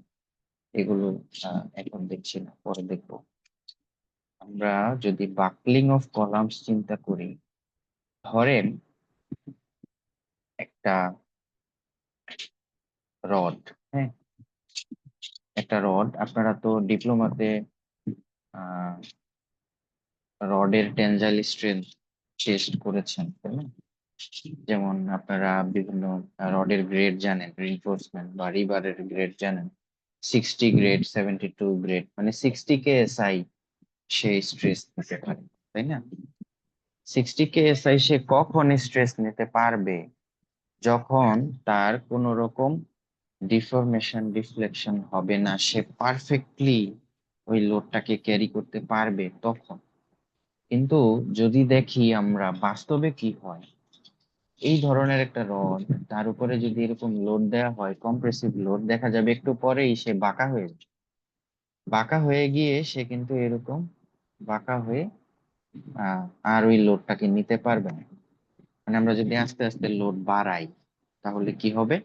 S1: এগুলো এখন দেখছি না, পরে দেখবো। আমরা যদি বাকলিং অফ কলামস চিন্তা করি, ধরেন একটা রড, হ্যাঁ, একটা রড, আপনারা তো ডিপ্লোমাতে রডের টেনজাইল স্ট্রেংথ টেস্ট করেছেন, তাই না? যেমন আপনারা বিভিন্ন রডের গ্রেড জানেন, রিইনফোর্সমেন্ট বা রিবারের গ্রেড জানেন, 60 গ্রেড, 72 গ্রেড, মানে 60 KSI সে স্ট্রেস নিতে পারে, তাই না? 60 KSI সে কখন স্ট্রেস নিতে পারবে? যখন তার কোন রকম ডিফরমেশন, ডিফ্লেকশন হবে না, সে পারফেক্টলি ওই লোডটাকে ক্যারি করতে পারবে তখন। কিন্তু যদি দেখি আমরা বাস্তবে কি হয়, এই ধরনের একটা রড, তার উপরে যদি এরকম লোড দেওয়া হয়, কম্প্রেসিভ লোড, দেখা যাবে একটু পরেই সে বাঁকা হয়ে যাবে। বাঁকা হয়ে গিয়ে সে কিন্তু এরকম বাঁকা হয়ে আহ আর ওই লোডটাকে নিতে পারবে না। মানে আমরা যদি আস্তে আস্তে লোড বাড়াই, তাহলে কি হবে?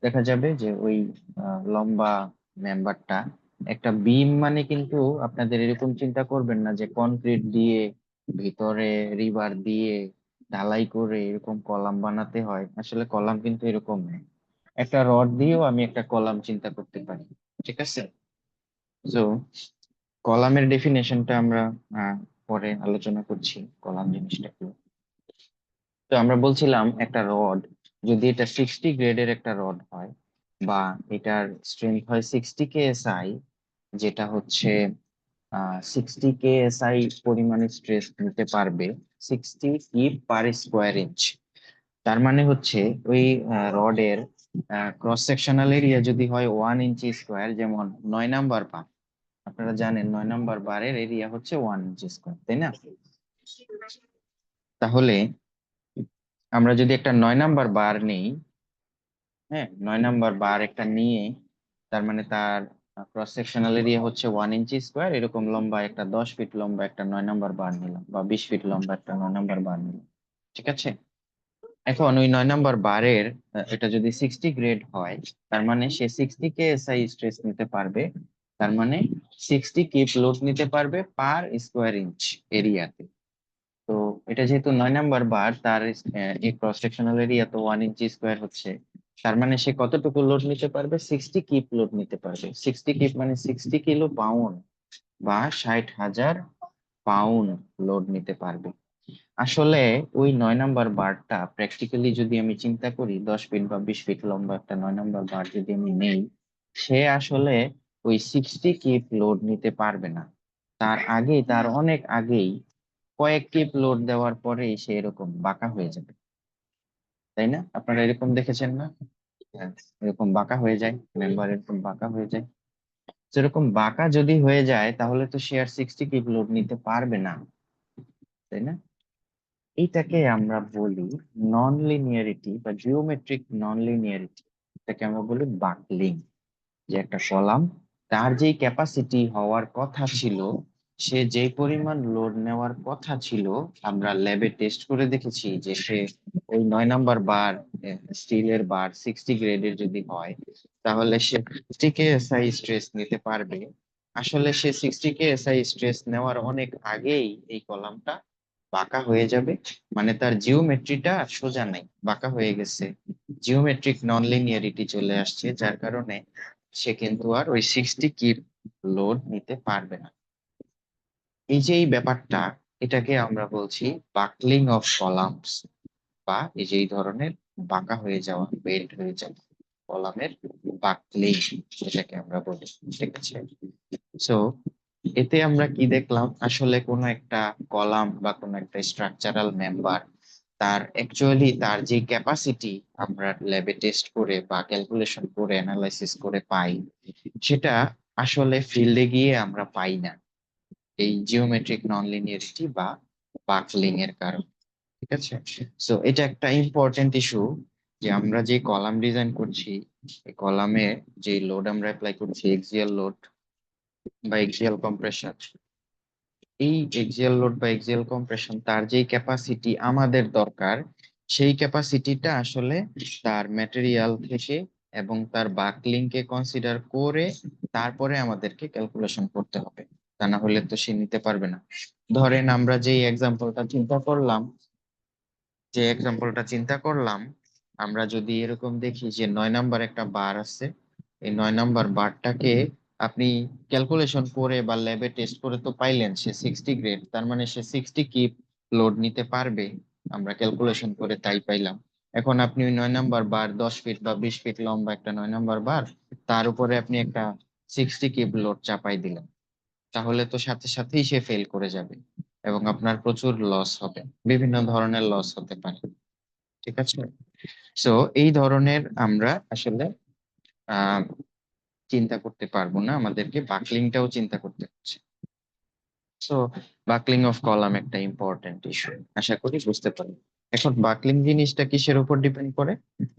S1: দেখা যাবে যে ওই লম্বা মেম্বারটা, একটা বিম মানে কিন্তু আপনাদের এরকম চিন্তা করবেন না যে কনক্রিট দিয়ে ভিতরে রিবার দিয়ে ঢালাই করে এরকম কলাম বানাতে হয়। আসলে কলাম কিন্তু এরকম নয়, একটা রড দিয়েও আমি একটা কলাম চিন্তা করতে পারি, ঠিক আছে। তো কলামের ডেফিনেশনটা আমরা পরে আলোচনা করছি, কলাম জিনিসটা কি। তো আমরা বলছিলাম একটা রড, যদি এটা 60 গ্রেডের একটা রড হয়, বা এটার স্ট্রেংথ হয় 60 KSI, যেটা হচ্ছে 60 KSI পরিমাণে স্ট্রেস নিতে পারবে 60 কিপ পার স্কোয়ার ইঞ্চ। তার মানে হচ্ছে ওই রডের ক্রস সেকশনাল এরিয়া যদি হয় 1 ইঞ্চি স্কোয়ার, যেমন 9 নাম্বার বার, আপনারা জানেন 9 নাম্বার বারের এরিয়া হচ্ছে 1 ইঞ্চি স্কোয়ার, তাই না? তাহলে আমরা যদি একটা 9 নাম্বার বার নেই, হ্যাঁ, 9 নাম্বার বার একটা নিয়ে, তার মানে তার ক্রস সেকশনাল এরিয়া হচ্ছে 1 ইঞ্চি স্কোয়ার, এরকম লম্বা একটা 10 ফিট লম্বা একটা 9 নাম্বার বার নিলাম, বা 20 ফিট লম্বা একটা 9 নাম্বার বার নিলাম, ঠিক আছে। এখন ওই 9 নাম্বার বারের এটা যদি 60 গ্রেড হয়, তার মানে সে 60 KSI স্ট্রেস নিতে পারবে, তার মানে 60 কিপ লোড নিতে পারবে পার স্কোয়ার ইঞ্চ এরিয়াতে। তো এটা যেহেতু 9 নাম্বার বার, তার এই ক্রস সেকশনাল এরিয়া তো 1 ইঞ্চি স্কোয়ার হচ্ছে, তার মানে সে কতটুকু লোড নিতে পারবে? 60 কিপ লোড নিতে পারবে। 60 কিপ মানে 60 কিলো পাউন্ড বা 60,000 পাউন্ড লোড নিতে পারবে। আসলে ওই 9 নাম্বার বারটা প্র্যাকটিক্যালি যদি আমি চিন্তা করি, 10 ফিট বা 20 ফিট লম্বা একটা 9 নাম্বার বার যদি আমি নেই, সে আসলে ওই 60 কিপ লোড নিতে পারবে না। তার আগেই, তার অনেক আগেই কয়েক কিপ লোড দেওয়ার পরেই সে এরকম বাঁকা হয়ে যাবে, তাই না? আপনারা এরকম দেখেছেন না? হ্যাঁ, এরকম বাঁকা হয়ে যায়, মেম্বার এরকম বাঁকা হয়ে যায়। সেরকম বাঁকা যদি হয়ে যায়, তাহলে তো সে আর 60 কিপ লোড নিতে পারবে না, তাই না? এইটাকে আমরা বলি নন লিনিয়ারিটি বা জিওমেট্রিক নন লিনিয়ারিটি। এটাকে আমরা বলি বাকলিং। যে একটা কলাম, তার যেই ক্যাপাসিটি হওয়ার কথা ছিল, সে যে পরিমাণ লোড নেওয়ার কথা ছিল, আমরা ল্যাবে টেস্ট করে দেখেছি যে সে ওই 9 নাম্বার বার, স্টিলের বার 60 গ্রেডের যদি হয়, তাহলে সে 60 KSI স্ট্রেস নিতে পারবে। আসলে সে 60 KSI স্ট্রেস নেওয়ার অনেক আগেই এই কলামটা বাঁকা হয়ে যাবে, মানে তার জিওমেট্রিটা সোজা নাই, বাঁকা হয়ে গেছে, জিওমেট্রিক নন লিনিয়ারিটি চলে আসছে, যার কারণে সে কিন্তু আর ওই 60 কিপ লোড নিতে পারবে না। এই যে এই ব্যাপারটা, এটাকে আমরা বলছি বাকলিং অফ কলামস, বা এই যে এই ধরনের বাঁকা হয়ে যাওয়া, বেন্ড হয়ে যাওয়া কলামের বাকলিং, এটাকে আমরা বলি, ঠিক আছে। সো এতে আমরা কি দেখলাম? আসলে কোন একটা কলাম বা কোন একটা স্ট্রাকচারাল মেম্বার তার অ্যাকচুয়ালি তার যে ক্যাপাসিটি আমরা ল্যাবে টেস্ট করে বা ক্যালকুলেশন করে অ্যানালাইসিস করে পাই, সেটা আসলে ফিল্ডে গিয়ে আমরা পাই না, এই জিওমেট্রিক নন লিনিয়ারিটি বা বাকলিং এর কারণে। ঠিক আছে, সো এটা একটা ইম্পর্টেন্ট ইস্যু, যে আমরা যে কলাম ডিজাইন করছি, এই কলামে যে লোড আমরা অ্যাপ্লাই করছি, এক্সিয়াল লোড বা এক্সিয়াল কম্প্রেশন, এই এক্সিয়াল লোড বা এক্সিয়াল কম্প্রেশন তার যেই ক্যাপাসিটি আমাদের দরকার, সেই ক্যাপাসিটিটা আসলে তার ম্যাটেরিয়াল থেকে এবং তার বাকলিং কে কনসিডার করে তারপরে আমাদেরকে ক্যালকুলেশন করতে হবে, তা না হলে তো সে নিতে পারবে না। ধরেন আমরা যে এক্সাম্পলটা চিন্তা করলাম, আমরা যদি এরকম দেখি যে 9 নাম্বার একটা বার আছে, এই 9 নাম্বার বারটাকে আপনি ক্যালকুলেশন করে বা ল্যাবে টেস্ট করে তো পাইলেন সে 60 গ্রেড, তার মানে সে 60 কি লোড নিতে পারবে, আমরা ক্যালকুলেশন করে তাই পাইলাম। এখন আপনি ওই 9 নাম্বার বার 10 ফিট বা 20 ফিট লম্বা একটা 9 নাম্বার বার, তার উপরে আপনি একটা 60 কিপ লোড চাপাই দিলেন, তাহলে তো সাথে সাথেই সে ফেল করে যাবে এবং আপনার প্রচুর লস হবে, বিভিন্ন ধরনের লস হতে পারে। ঠিক আছে, সো এই ধরনের আমরা আসলে আহ চিন্তা করতে পারবো না, আমাদেরকে বাকলিংটাও চিন্তা করতে হচ্ছে। সো বাকলিং অফ কলাম একটা ইম্পর্টেন্ট ইস্যু, আশা করি বুঝতে পারি। এখন বাকলিং জিনিসটা কিসের উপর ডিপেন্ড করে?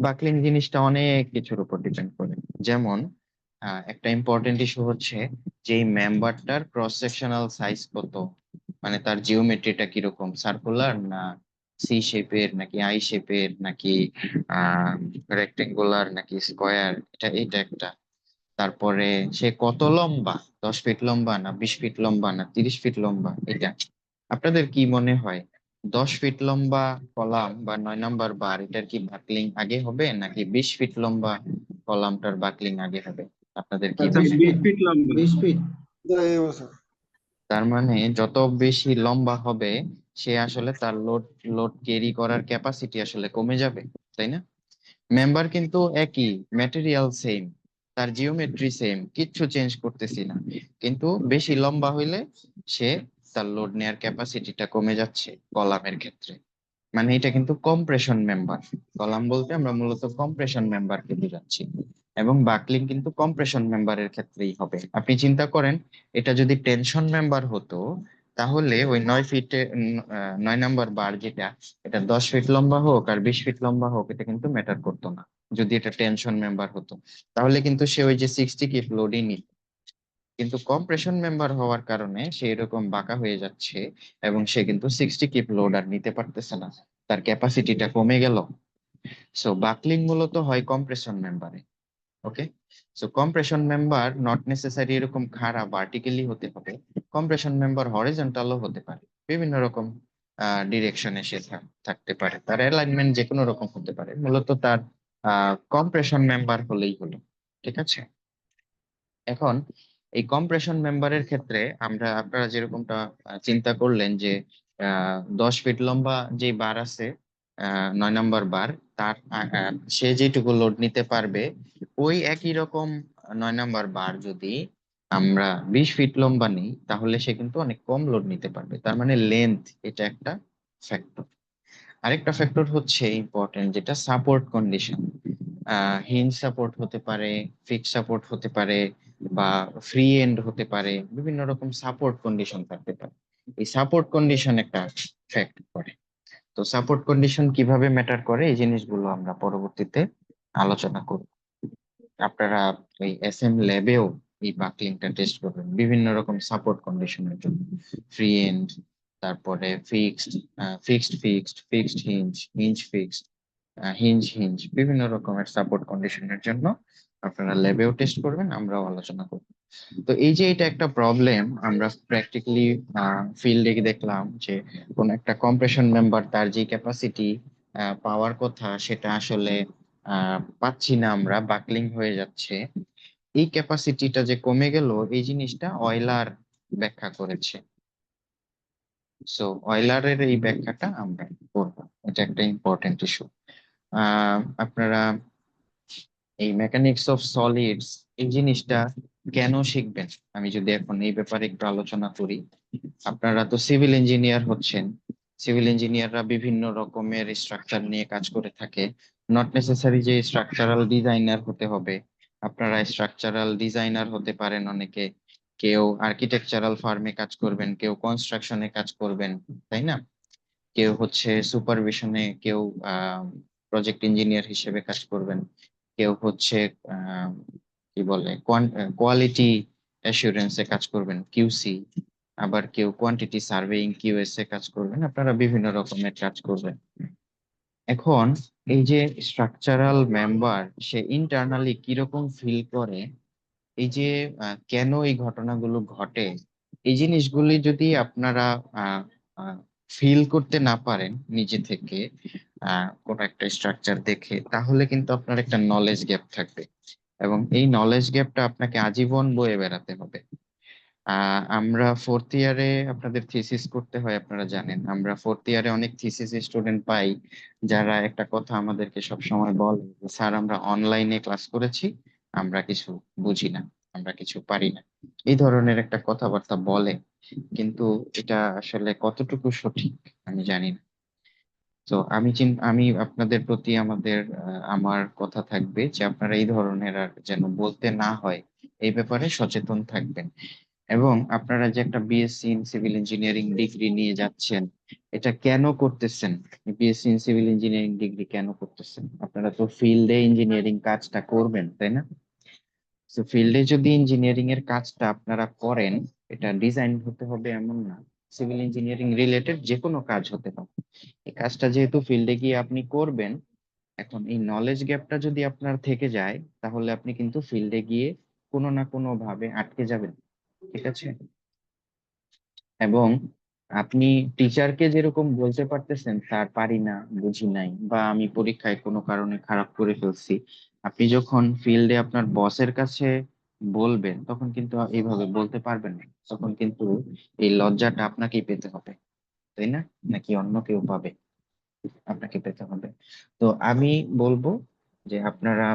S1: বাকলিং জিনিসটা অনেক কিছুর উপর ডিপেন্ড করে। যেমন একটা ইম্পর্টেন্ট ইস্যু হচ্ছে যে এই মেম্বারটার ক্রস সেকশনাল সাইজ কত, মানে তার জিওমেট্রিটা কিরকম, সার্কুলার না সি শেপের নাকি আই শেপের নাকি রেক্টেঙ্গুলার নাকি স্কোয়ার, এটা একটা। তারপরে সে কত লম্বা, 10 ফিট লম্বা না 20 ফিট লম্বা না 30 ফিট লম্বা, এটা। আপনাদের কি মনে হয় 10 ফিট লম্বা কলাম বা 9 নাম্বার বার, এটার কি বাকলিং আগে হবে নাকি 20 ফিট লম্বা কলামটার বাকলিং আগে হবে? আপনাদের কি
S2: আচ্ছা,
S1: মনে
S2: 20
S1: হয়?
S2: ফিট লম্বা।
S4: 20 ফিট।
S1: তার মানে যত বেশি লম্বা হবে, সে আসলে তার লোড লোড ক্যারি করার ক্যাপাসিটি আসলে কমে যাবে, তাই না? মেম্বার কিন্তু একই, ম্যাটেরিয়াল সেম, তার জিওমেট্রি সেম, কিচ্ছু চেঞ্জ করতেছি না, কিন্তু বেশি লম্বা হইলে সে তার লোড নেয়ার ক্যাপাসিটিটা কমে যাচ্ছে কলামের ক্ষেত্রে। মানে এটা কিন্তু কম্প্রেশন মেম্বার, কলাম বলতে আমরা মূলত কম্প্রেশন মেম্বারকে বোঝাচ্ছি, এবং বাকলিং কিন্তু কম্প্রেশন মেম্বারের ক্ষেত্রেই হবে। আপনি চিন্তা করেন, এটা যদি টেনশন মেম্বার হতো, তাহলে ওই 9 ফিটে 9 নাম্বার বার যেটা, এটা 10 ফিট লম্বা হোক আর 20 ফিট লম্বা হোক, এটা কিন্তু ম্যাটার করতো না। যদি এটা টেনশন মেম্বার হতো, তাহলে কিন্তু সে ওই যে 60 কিপ লোডই নিত। কিন্তু কম্প্রেশন মেম্বার হওয়ার কারণে সে এরকম বাঁকা হয়ে যাচ্ছে এবং সে কিন্তু 60 কিপ লোড আর নিতে পারতেছে না, তার ক্যাপাসিটিটা কমে গেল। সো বাকলিং মূলত হয় কম্প্রেশন মেম্বারে। Okay, so compression member not necessary এরকম খাড়া ভার্টিক্যালি হতে হবে, কম্প্রেশন মেম্বার হরিজন্টালও হতে পারে, বিভিন্ন রকম ডিরেকশনে সে থাকতে পারে, তার অ্যালাইনমেন্ট যে কোনো রকম হতে পারে, মূলত তার কম্প্রেশন মেম্বার হলেই হলো। ঠিক আছে, এখন এই কম্প্রেশন মেম্বারের ক্ষেত্রে আপনারা যেরকমটা চিন্তা করলেন যে 10 ফিট লম্বা যে বার আছে, 9 নাম্বার বার, তার সে যেটুকু লোড নিতে পারবে, ওই একই রকম 9 নাম্বার বার যদি আমরা 20 ফিট লম্বা নিই, তাহলে সে কিন্তু অনেক কম লোড নিতে পারবে। তার মানে লেন্থ, এটা একটা ফ্যাক্টর। আরেকটা ফ্যাক্টর হচ্ছে ইম্পর্টেন্ট, যেটা সাপোর্ট কন্ডিশন। হিঞ্জ সাপোর্ট হতে পারে, ফিক্স সাপোর্ট হতে পারে, বা ফ্রি এন্ড হতে পারে, বিভিন্ন রকম সাপোর্ট কন্ডিশন থাকতে পারে। এই সাপোর্ট কন্ডিশন একটা ফ্যাক্ট করে। তো সাপোর্ট কন্ডিশন কিভাবে ম্যাটার করে, এই জিনিসগুলো আমরা পরবর্তীতে আলোচনা করব। আপনারা ওই এসএম ল্যাবেও এই বাকলিংটা টেস্ট করবেন বিভিন্ন রকম সাপোর্ট কন্ডিশনের জন্য, ফ্রি এন্ড, তারপরে fixed hinge, hinge fixed, hinge hinge, বিভিন্ন রকমের সাপোর্ট কন্ডিশনের জন্য আপনারা ল্যাবেও টেস্ট করবেন, আমরাও আলোচনা করব। তো এই যে এটা একটা প্রবলেম, আমরা প্র্যাকটিক্যালি ফিল্ডে দেখলাম যে কোন একটা কম্প্রেশন মেম্বার তার যে ক্যাপাসিটি পাওয়ার কথা, সেটা আসলে পাচ্ছি না, আমরা বাকলিং হয়ে যাচ্ছে। এই ক্যাপাসিটিটা যে কমে গেল, এই জিনিসটা অয়লার ব্যাখ্যা করেছে। সো অয়লারের এই ব্যাখ্যাটা আমরা করবো, এটা একটা ইম্পর্টেন্ট ইস্যু। আপনারা এই মেকানিক্স অফ সলিডস, এই জিনিসটা কেন শিখবেন, আমি যদি এখন এই ব্যাপারে একটু আলোচনা করি। আপনারা তো সিভিল ইঞ্জিনিয়ার হচ্ছেন, সিভিল ইঞ্জিনিয়াররা বিভিন্ন রকমের স্ট্রাকচার নিয়ে কাজ করে থাকে। নট নেসেসারি যে স্ট্রাকচারাল ডিজাইনার হতে হবে, আপনারা স্ট্রাকচারাল ডিজাইনার হতে পারেন অনেকে, কেউ আর্কিটেকচারাল ফার্মে কাজ করবেন, কেউ কনস্ট্রাকশনে কাজ করবেন, তাই না? কেউ হচ্ছে সুপারভিশনে, কেউ প্রজেক্ট ইঞ্জিনিয়ার হিসেবে কাজ করবেন, কেউ হচ্ছে আহ, কি বলে কোয়ালিটি অ্যাসুরেন্সে কাজ করবেন, কিউসি, আবার কেউ কোয়ান্টিটি সার্ভেইং কিউএস এ কাজ করবেন। আপনারা বিভিন্ন রকমের কাজ করবেন। এখন এই যে স্ট্রাকচারাল মেম্বার, সে ইন্টারনালি কিরকম ফিল করে, এই যে কেন এই ঘটনাগুলো ঘটে, এই জিনিসগুলি যদি আপনারা ফিল করতে না পারেন নিজে থেকে, কোনো একটা স্ট্রাকচার দেখে, তাহলে কিন্তু আপনার একটা নলেজ গ্যাপ থাকবে, এবং এই নলেজ গ্যাপটা আপনাকে আজীবন বয়ে বেড়াতে হবে। আমরা ফোর্থ ইয়ারে আপনাদের থিসিস করতে হয়, আপনারা জানেন। আমরা ফোর্থ ইয়ারে অনেক থিসিস স্টুডেন্ট পাই, যারা একটা কথা আমাদেরকে সব সময় বলে, স্যার আমরা অনলাইনে ক্লাস করেছি, আমরা কিছু বুঝি না, আমরা কিছু পারি না, এই ধরনের একটা কথাবার্তা বলে। কিন্তু এটা আসলে কতটুকু সঠিক আমি জানি না। তো আমি আপনাদের প্রতি আমার কথা থাকবে যে আপনারা এই ধরনের আর যেন বলতে না হয়, এই ব্যাপারে সচেতন থাকবেন। এবং আপনারা যে একটা BSc in civil engineering degree নিয়ে যাচ্ছেন, এটা কেন করতেছেন? BSc in civil engineering degree কেন করতেছেন? আপনারা তো ফিল্ডে ইঞ্জিনিয়ারিং কাজটা করবেন, তাই না? তো ফিল্ডে যদি ইঞ্জিনিয়ারিং এর কাজটা আপনারা করেন, এটা ডিজাইন হতে হবে এমন না, সিভিল ইঞ্জিনিয়ারিং রিলেটেড যে কোনো কাজ হতে পারে। এই কাজটা যেহেতু ফিল্ডে গিয়ে আপনি করবেন, এখন এই নলেজ গ্যাপটা যদি আপনার থেকে যায়, তাহলে আপনি কিন্তু ফিল্ডে গিয়ে কোনো না কোনো ভাবে আটকে যাবেন। ঠিক আছে? এবং আপনি টিচারকে যেরকম বলতে পারতেছেন স্যার পারি না, বুঝি নাই, বা আমি পরীক্ষায় কোনো কারণে খারাপ করে ফেলছি, আপনি যখন ফিল্ডে আপনার বসের কাছে বলবেন, তখন কিন্তু এইভাবে বলতে পারবেন না। তখন কিন্তু এই লজ্জাটা আপনাকেই পেতে হবে, তাই না? নাকি অন্য কেউ পাবে? আপনাকে পেতে হবে। তো আমি বলবো যে আপনারা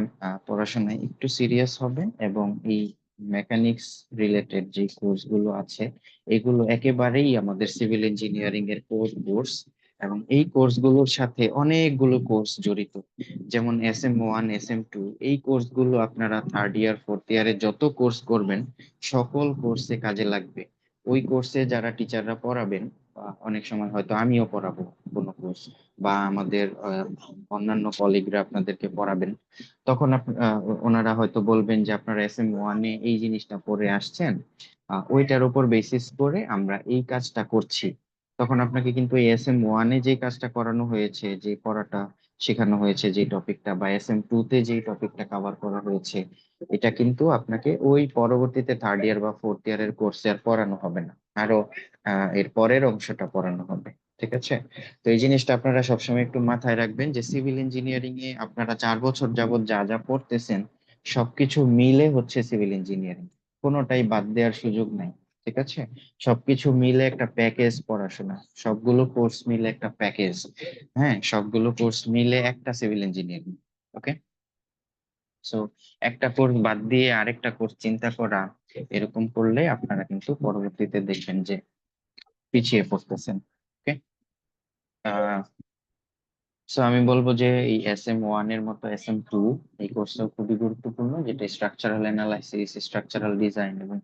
S1: পড়াশোনায় একটু সিরিয়াস হবেন, এবং এই মেকানিক্স রিলেটেড যে কোর্স গুলো আছে, এগুলো একেবারেই আমাদের সিভিল ইঞ্জিনিয়ারিং এর কোর্স, এবং এই কোর্স গুলোর সাথে অনেকগুলো কোর্স জড়িত, যেমন SM1 SM2। এই কোর্স গুলো আপনারা থার্ড ইয়ার ফোর্থ ইয়ারে যত কোর্স করবেন, সকল কোর্সে কাজে লাগবে। ওই কোর্সে যারা টিচাররা পড়াবেন, বা অনেক সময় হয়তো আমিও পড়াবো কোনো কোর্স, বা আমাদের অন্যান্য কলিগরা আপনাদেরকে পড়াবেন, তখন ওনারা হয়তো বলবেন যে আপনারা SM1-এ এই জিনিসটা পড়ে আসছেন, ওইটার উপর বেসিস করে আমরা এই কাজটা করছি। তখন আপনাকে কিন্তু এই SM1-এ যে কাজটা করানো হয়েছে, যে পড়াটা শেখানো হয়েছে, যে টপিকটা, বা SM2-তে যে টপিকটা কভার করা হয়েছে, এটা কিন্তু আপনাকে ওই পরবর্তীতে থার্ড ইয়ার বা ফোর্থ ইয়ারের কোর্সে আর পড়ানো হবে না, আরো এর পরের অংশটা পড়ানো হবে। ঠিক আছে? তো এই জিনিসটা আপনারা সবসময় একটু মাথায় রাখবেন, যে সিভিল ইঞ্জিনিয়ারিং এ আপনারা 4 বছর যাবত যা যা পড়তেছেন, সবকিছু মিলে হচ্ছে সিভিল ইঞ্জিনিয়ারিং, কোনোটাই বাদ দেওয়ার সুযোগ নাই। ঠিক আছে? সবকিছু মিলে একটা প্যাকেজ পড়াশোনা, সবগুলো কোর্স মিলে একটা প্যাকেজ। হ্যাঁ, সবগুলো কোর্স মিলে একটা সিভিল ইঞ্জিনিয়ারিং। ওকে? সো একটা কোর্স বাদ দিয়ে আরেকটা কোর্স চিন্তা করা, এরকম করলে আপনারা কিন্তু পরবর্তীতে দেখবেন যে পিছিয়ে পড়তেছেন। ওকে? সো আমি বলবো যে এই SM1 এর মতো SM2, এই কোর্সটা খুবই গুরুত্বপূর্ণ, যেটা স্ট্রাকচারাল অ্যানালাইসিস, স্ট্রাকচারাল ডিজাইন, এবং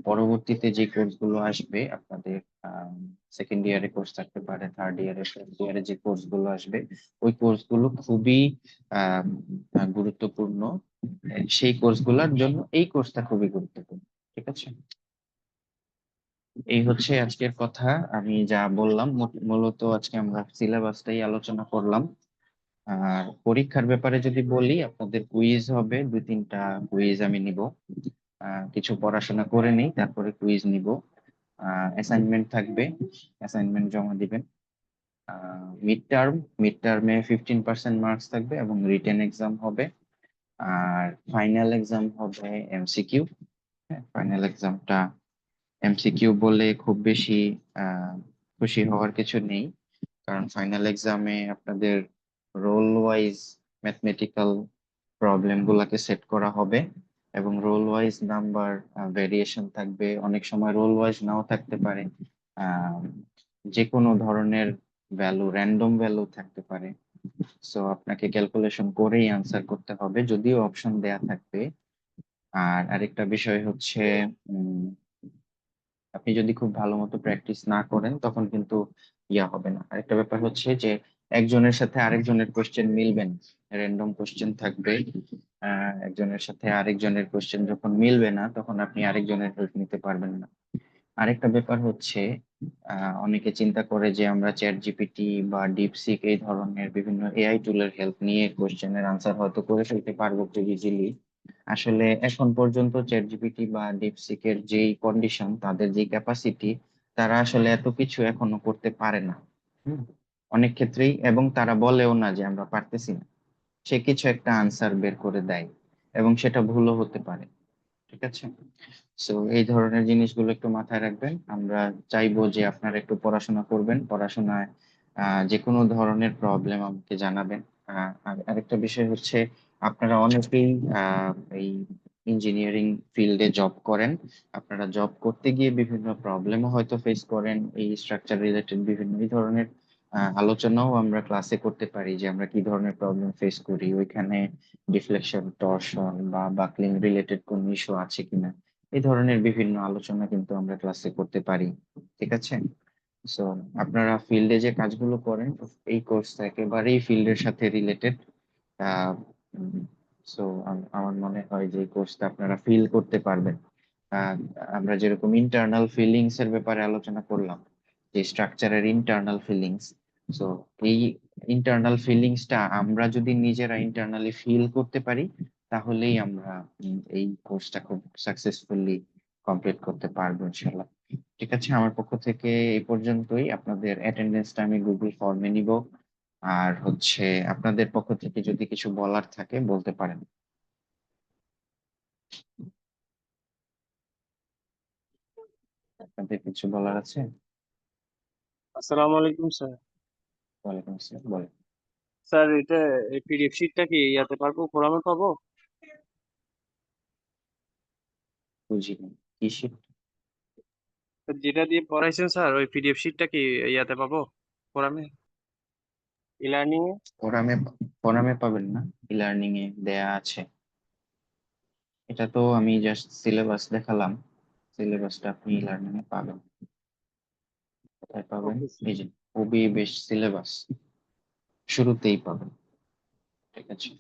S1: পরবর্তীতে যে কোর্স গুলো আসবে আপনাদের, সেকেন্ড ইয়ারে কোর্স থাকতে পারে, থার্ড ইয়ারে, ফোর্থ ইয়ারে যে কোর্স গুলো আসবে, ওই কোর্স গুলো খুবই আহ, গুরুত্বপূর্ণ। সেই কোর্স গুলোর জন্য এই কোর্সটা খুবই গুরুত্বপূর্ণ। ঠিক আছে? এই হচ্ছে আজকের কথা। আমি যা বললাম, মূলত আজকে আমরা সিলেবাসটাই আলোচনা করলাম। আর পরীক্ষার ব্যাপারে যদি বলি, আপনাদের কুইজ হবে, 2-3টা কুইজ আমি নিব। কিছু পড়াশোনা করে নেই, তারপরে কুইজ নিব। অ্যাসাইনমেন্ট থাকবে, অ্যাসাইনমেন্ট জমা দিবেন। মিড টার্মে 15% মার্কস থাকবে, এবং রিটেন এক্সাম হবে। আর ফাইনাল এক্সাম হবে MCQ। হ্যাঁ, ফাইনাল এক্সামটা MCQ বলে খুব বেশি আহ খুশি হওয়ার কিছু নেই, কারণ ফাইনাল এক্সামে আপনাদের রোল ওয়াইজ ম্যাথমেটিক্যাল প্রবলেম গুলাকে সেট করা হবে, এবং রোল ওয়াইজ নাম্বার ভেরিয়েশন থাকবে, অনেক সময় রোল ওয়াইজ নাও থাকতে পারে। যে কোনো ধরনের ভ্যালু, র্যান্ডম ভ্যালু থাকতে পারে। সো আপনাকে ক্যালকুলেশন করেই আনসার করতে হবে, যদিও অপশন দেয়া থাকবে। আর আরেকটা বিষয় হচ্ছে, উম, আপনি যদি খুব ভালো মতো প্র্যাকটিস না করেন তখন কিন্তু ইয়া হবে না। আরেকটা ব্যাপার হচ্ছে যে একজনের সাথে আরেকজনের কোশ্চেন মিলবে না, র্যান্ডম কোশ্চেন থাকবে। একজনের সাথে আরেকজনের কোশ্চেন যখন মিলবে না তখন আপনি আরেকজনের হেল্প নিতে পারবেন না। আরেকটা ব্যাপার হচ্ছে, অনেকে চিন্তা করে যে আমরা চ্যাট জিপিটি বা ডিপসিক এই ধরনের বিভিন্ন এআই টুলের হেল্প নিয়ে কোশ্চেনের আনসার হয়তো করে ফেলতে পারবো খুব ইজিলি। আসলে এখন পর্যন্ত চ্যাট জিপিটি বা ডিপসিক এর যেই কন্ডিশন, তাদের যে ক্যাপাসিটি, তারা আসলে এত কিছু এখনো করতে পারে না। হুম, অনেক ক্ষেত্রেই, এবং তারা বলেও না যে আমরা পারতেছি না। সে কিছু একটা আনসার বের করে দেয়, এবং সেটা ভুলও হতে পারে। ঠিক আছে। সো এই ধরনের জিনিসগুলো একটু মাথায় রাখবেন। আমরা চাইবো যে আপনারা একটু পড়াশোনা করবেন, পড়াশোনায় যে কোনো ধরনের প্রবলেম আমাকে জানাবেন। আর আরেকটা বিষয় হচ্ছে, আপনারা অনেকেই এই ইঞ্জিনিয়ারিং ফিল্ডে জব করেন। আপনারা জব করতে গিয়ে বিভিন্ন প্রবলেমও হয়তো ফেস করেন। এই স্ট্রাকচার রিলেটেড বিভিন্ন এই ধরনের আলোচনাও আমরা ক্লাসে করতে পারি, যে আমরা কি ধরনের প্রবলেম ফেস করি ওইখানে, ডিফ্লেকশন, টরশন বা বাকলিং রিলেটেড কোন ইস্যু আছে কিনা। এই ধরনের বিভিন্ন আলোচনা কিন্তু আমরা ক্লাসে করতে পারি। ঠিক আছে। সো আপনারা ফিল্ডে যে কাজগুলো করেন, এই কোর্সটা একেবারেই ফিল্ডের সাথে রিলেটেড। সো আমার মনে হয় যে এই কোর্সটা আপনারা ফিল করতে পারবেন। আহ, আমরা যেরকম ইন্টারনাল ফিলিংস এর ব্যাপারে আলোচনা করলাম, যে স্ট্রাকচারের ইন্টারনাল ফিলিংস, সো এই ইন্টারনাল ফিলিংসটা আমরা যদি নিজেরা ইন্টারনালি ফিল করতে পারি, তাহলেই আমরা এই কোর্সটা খুব সাকসেসফুলি কমপ্লিট করতে পারবো ইনশাল্লাহ। ঠিক আছে, আমার পক্ষ থেকে এই পর্যন্তই। আপনাদের অ্যাটেন্ডেন্সটা আমি গুগল ফর্মে নিব। আর হচ্ছে, আপনাদের পক্ষ থেকে যদি কিছু বলার থাকে বলতে পারেন। আপনাদের কিছু বলার আছে?
S4: আসসালামু আলাইকুম স্যার।
S1: ওয়ালাইকুম আসসালাম, বলেন।
S4: স্যার এটা পিডিএফ শিটটা কি ইয়াতে পারবো, ফোরামে পাবো?
S1: বুঝিনি, কি শিট?
S4: যেটা দিয়ে পড়াইছেন স্যার, ওই পিডিএফ শিটটা কি ইয়াতে পাবো, ফোরামে, ই লার্নিং এ?
S1: ফোরামে? ফোরামে পাবেন না, ই লার্নিং এ দেয়া আছে। এটা তো আমি জাস্ট সিলেবাস দেখালাম, সিলেবাসটা আপনি ই লার্নিং এ পাবেন। কোথায় পাবেন?
S4: ওকে
S1: এই যে ওবি বেস সিলেবাস, শুরুতেই পাবেন। ঠিক আছে।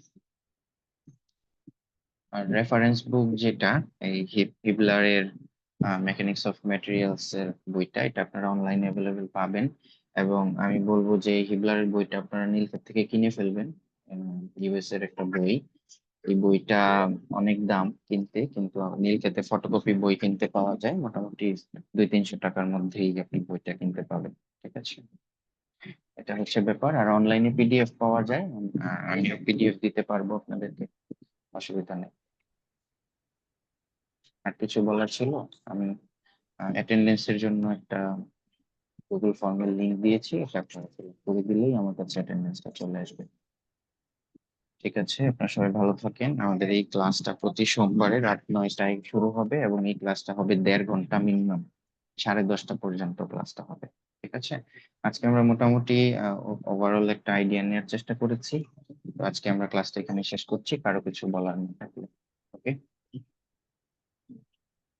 S1: আর রেফারেন্স বুক যেটা, এই হিবলারের মেকানিক্স অফ ম্যাটেরিয়ালস এর বইটা, এটা আপনারা অনলাইনে অ্যাভেলেবেল পাবেন। এবং আমি বলবো যে এই হিবলারের বইটা আপনারা নীলক্ষেত থেকে কিনে ফেলবেন। ইউএস এর একটা বই। এই বইটা অনেক দাম কিনতে, কিন্তু নীলক্ষেতে ফটোকপি বই কিনতে পাওয়া যায় মোটামুটি 200-300 টাকার মধ্যেই আপনি বইটা কিনতে পাবেন। ঠিক আছে, এটা হচ্ছে ব্যাপার। আর অনলাইনে পিডিএফ পাওয়া যায়, আমিও পিডিএফ দিতে পারবো আপনাদেরকে, অসুবিধা নেই। আর কিছু বলার ছিল? আমি অ্যাটেন্ডেন্সের জন্য একটা গুগল ফর্মের লিংক দিয়েছি, এটা আপনারা fill করে দিলেই আমার কাছে অ্যাটেন্ডেন্সটা চলে আসবে। ঠিক আছে, আপনারা সবাই ভালো থাকেন। আমাদের এই ক্লাসটা প্রতি সোমবারে রাত 9টায় শুরু হবে, এবং এই ক্লাসটা হবে 1.5 ঘন্টা মিনিমাম, 10:30 পর্যন্ত ক্লাসটা হবে। ঠিক আছে। আজকে আমরা মোটামুটি ওভারঅল একটা আইডিয়া নেওয়ার চেষ্টা করেছি। তো আজকে আমরা ক্লাসটা এখানে শেষ করছি, কারো কিছু বলার নেই থাকলে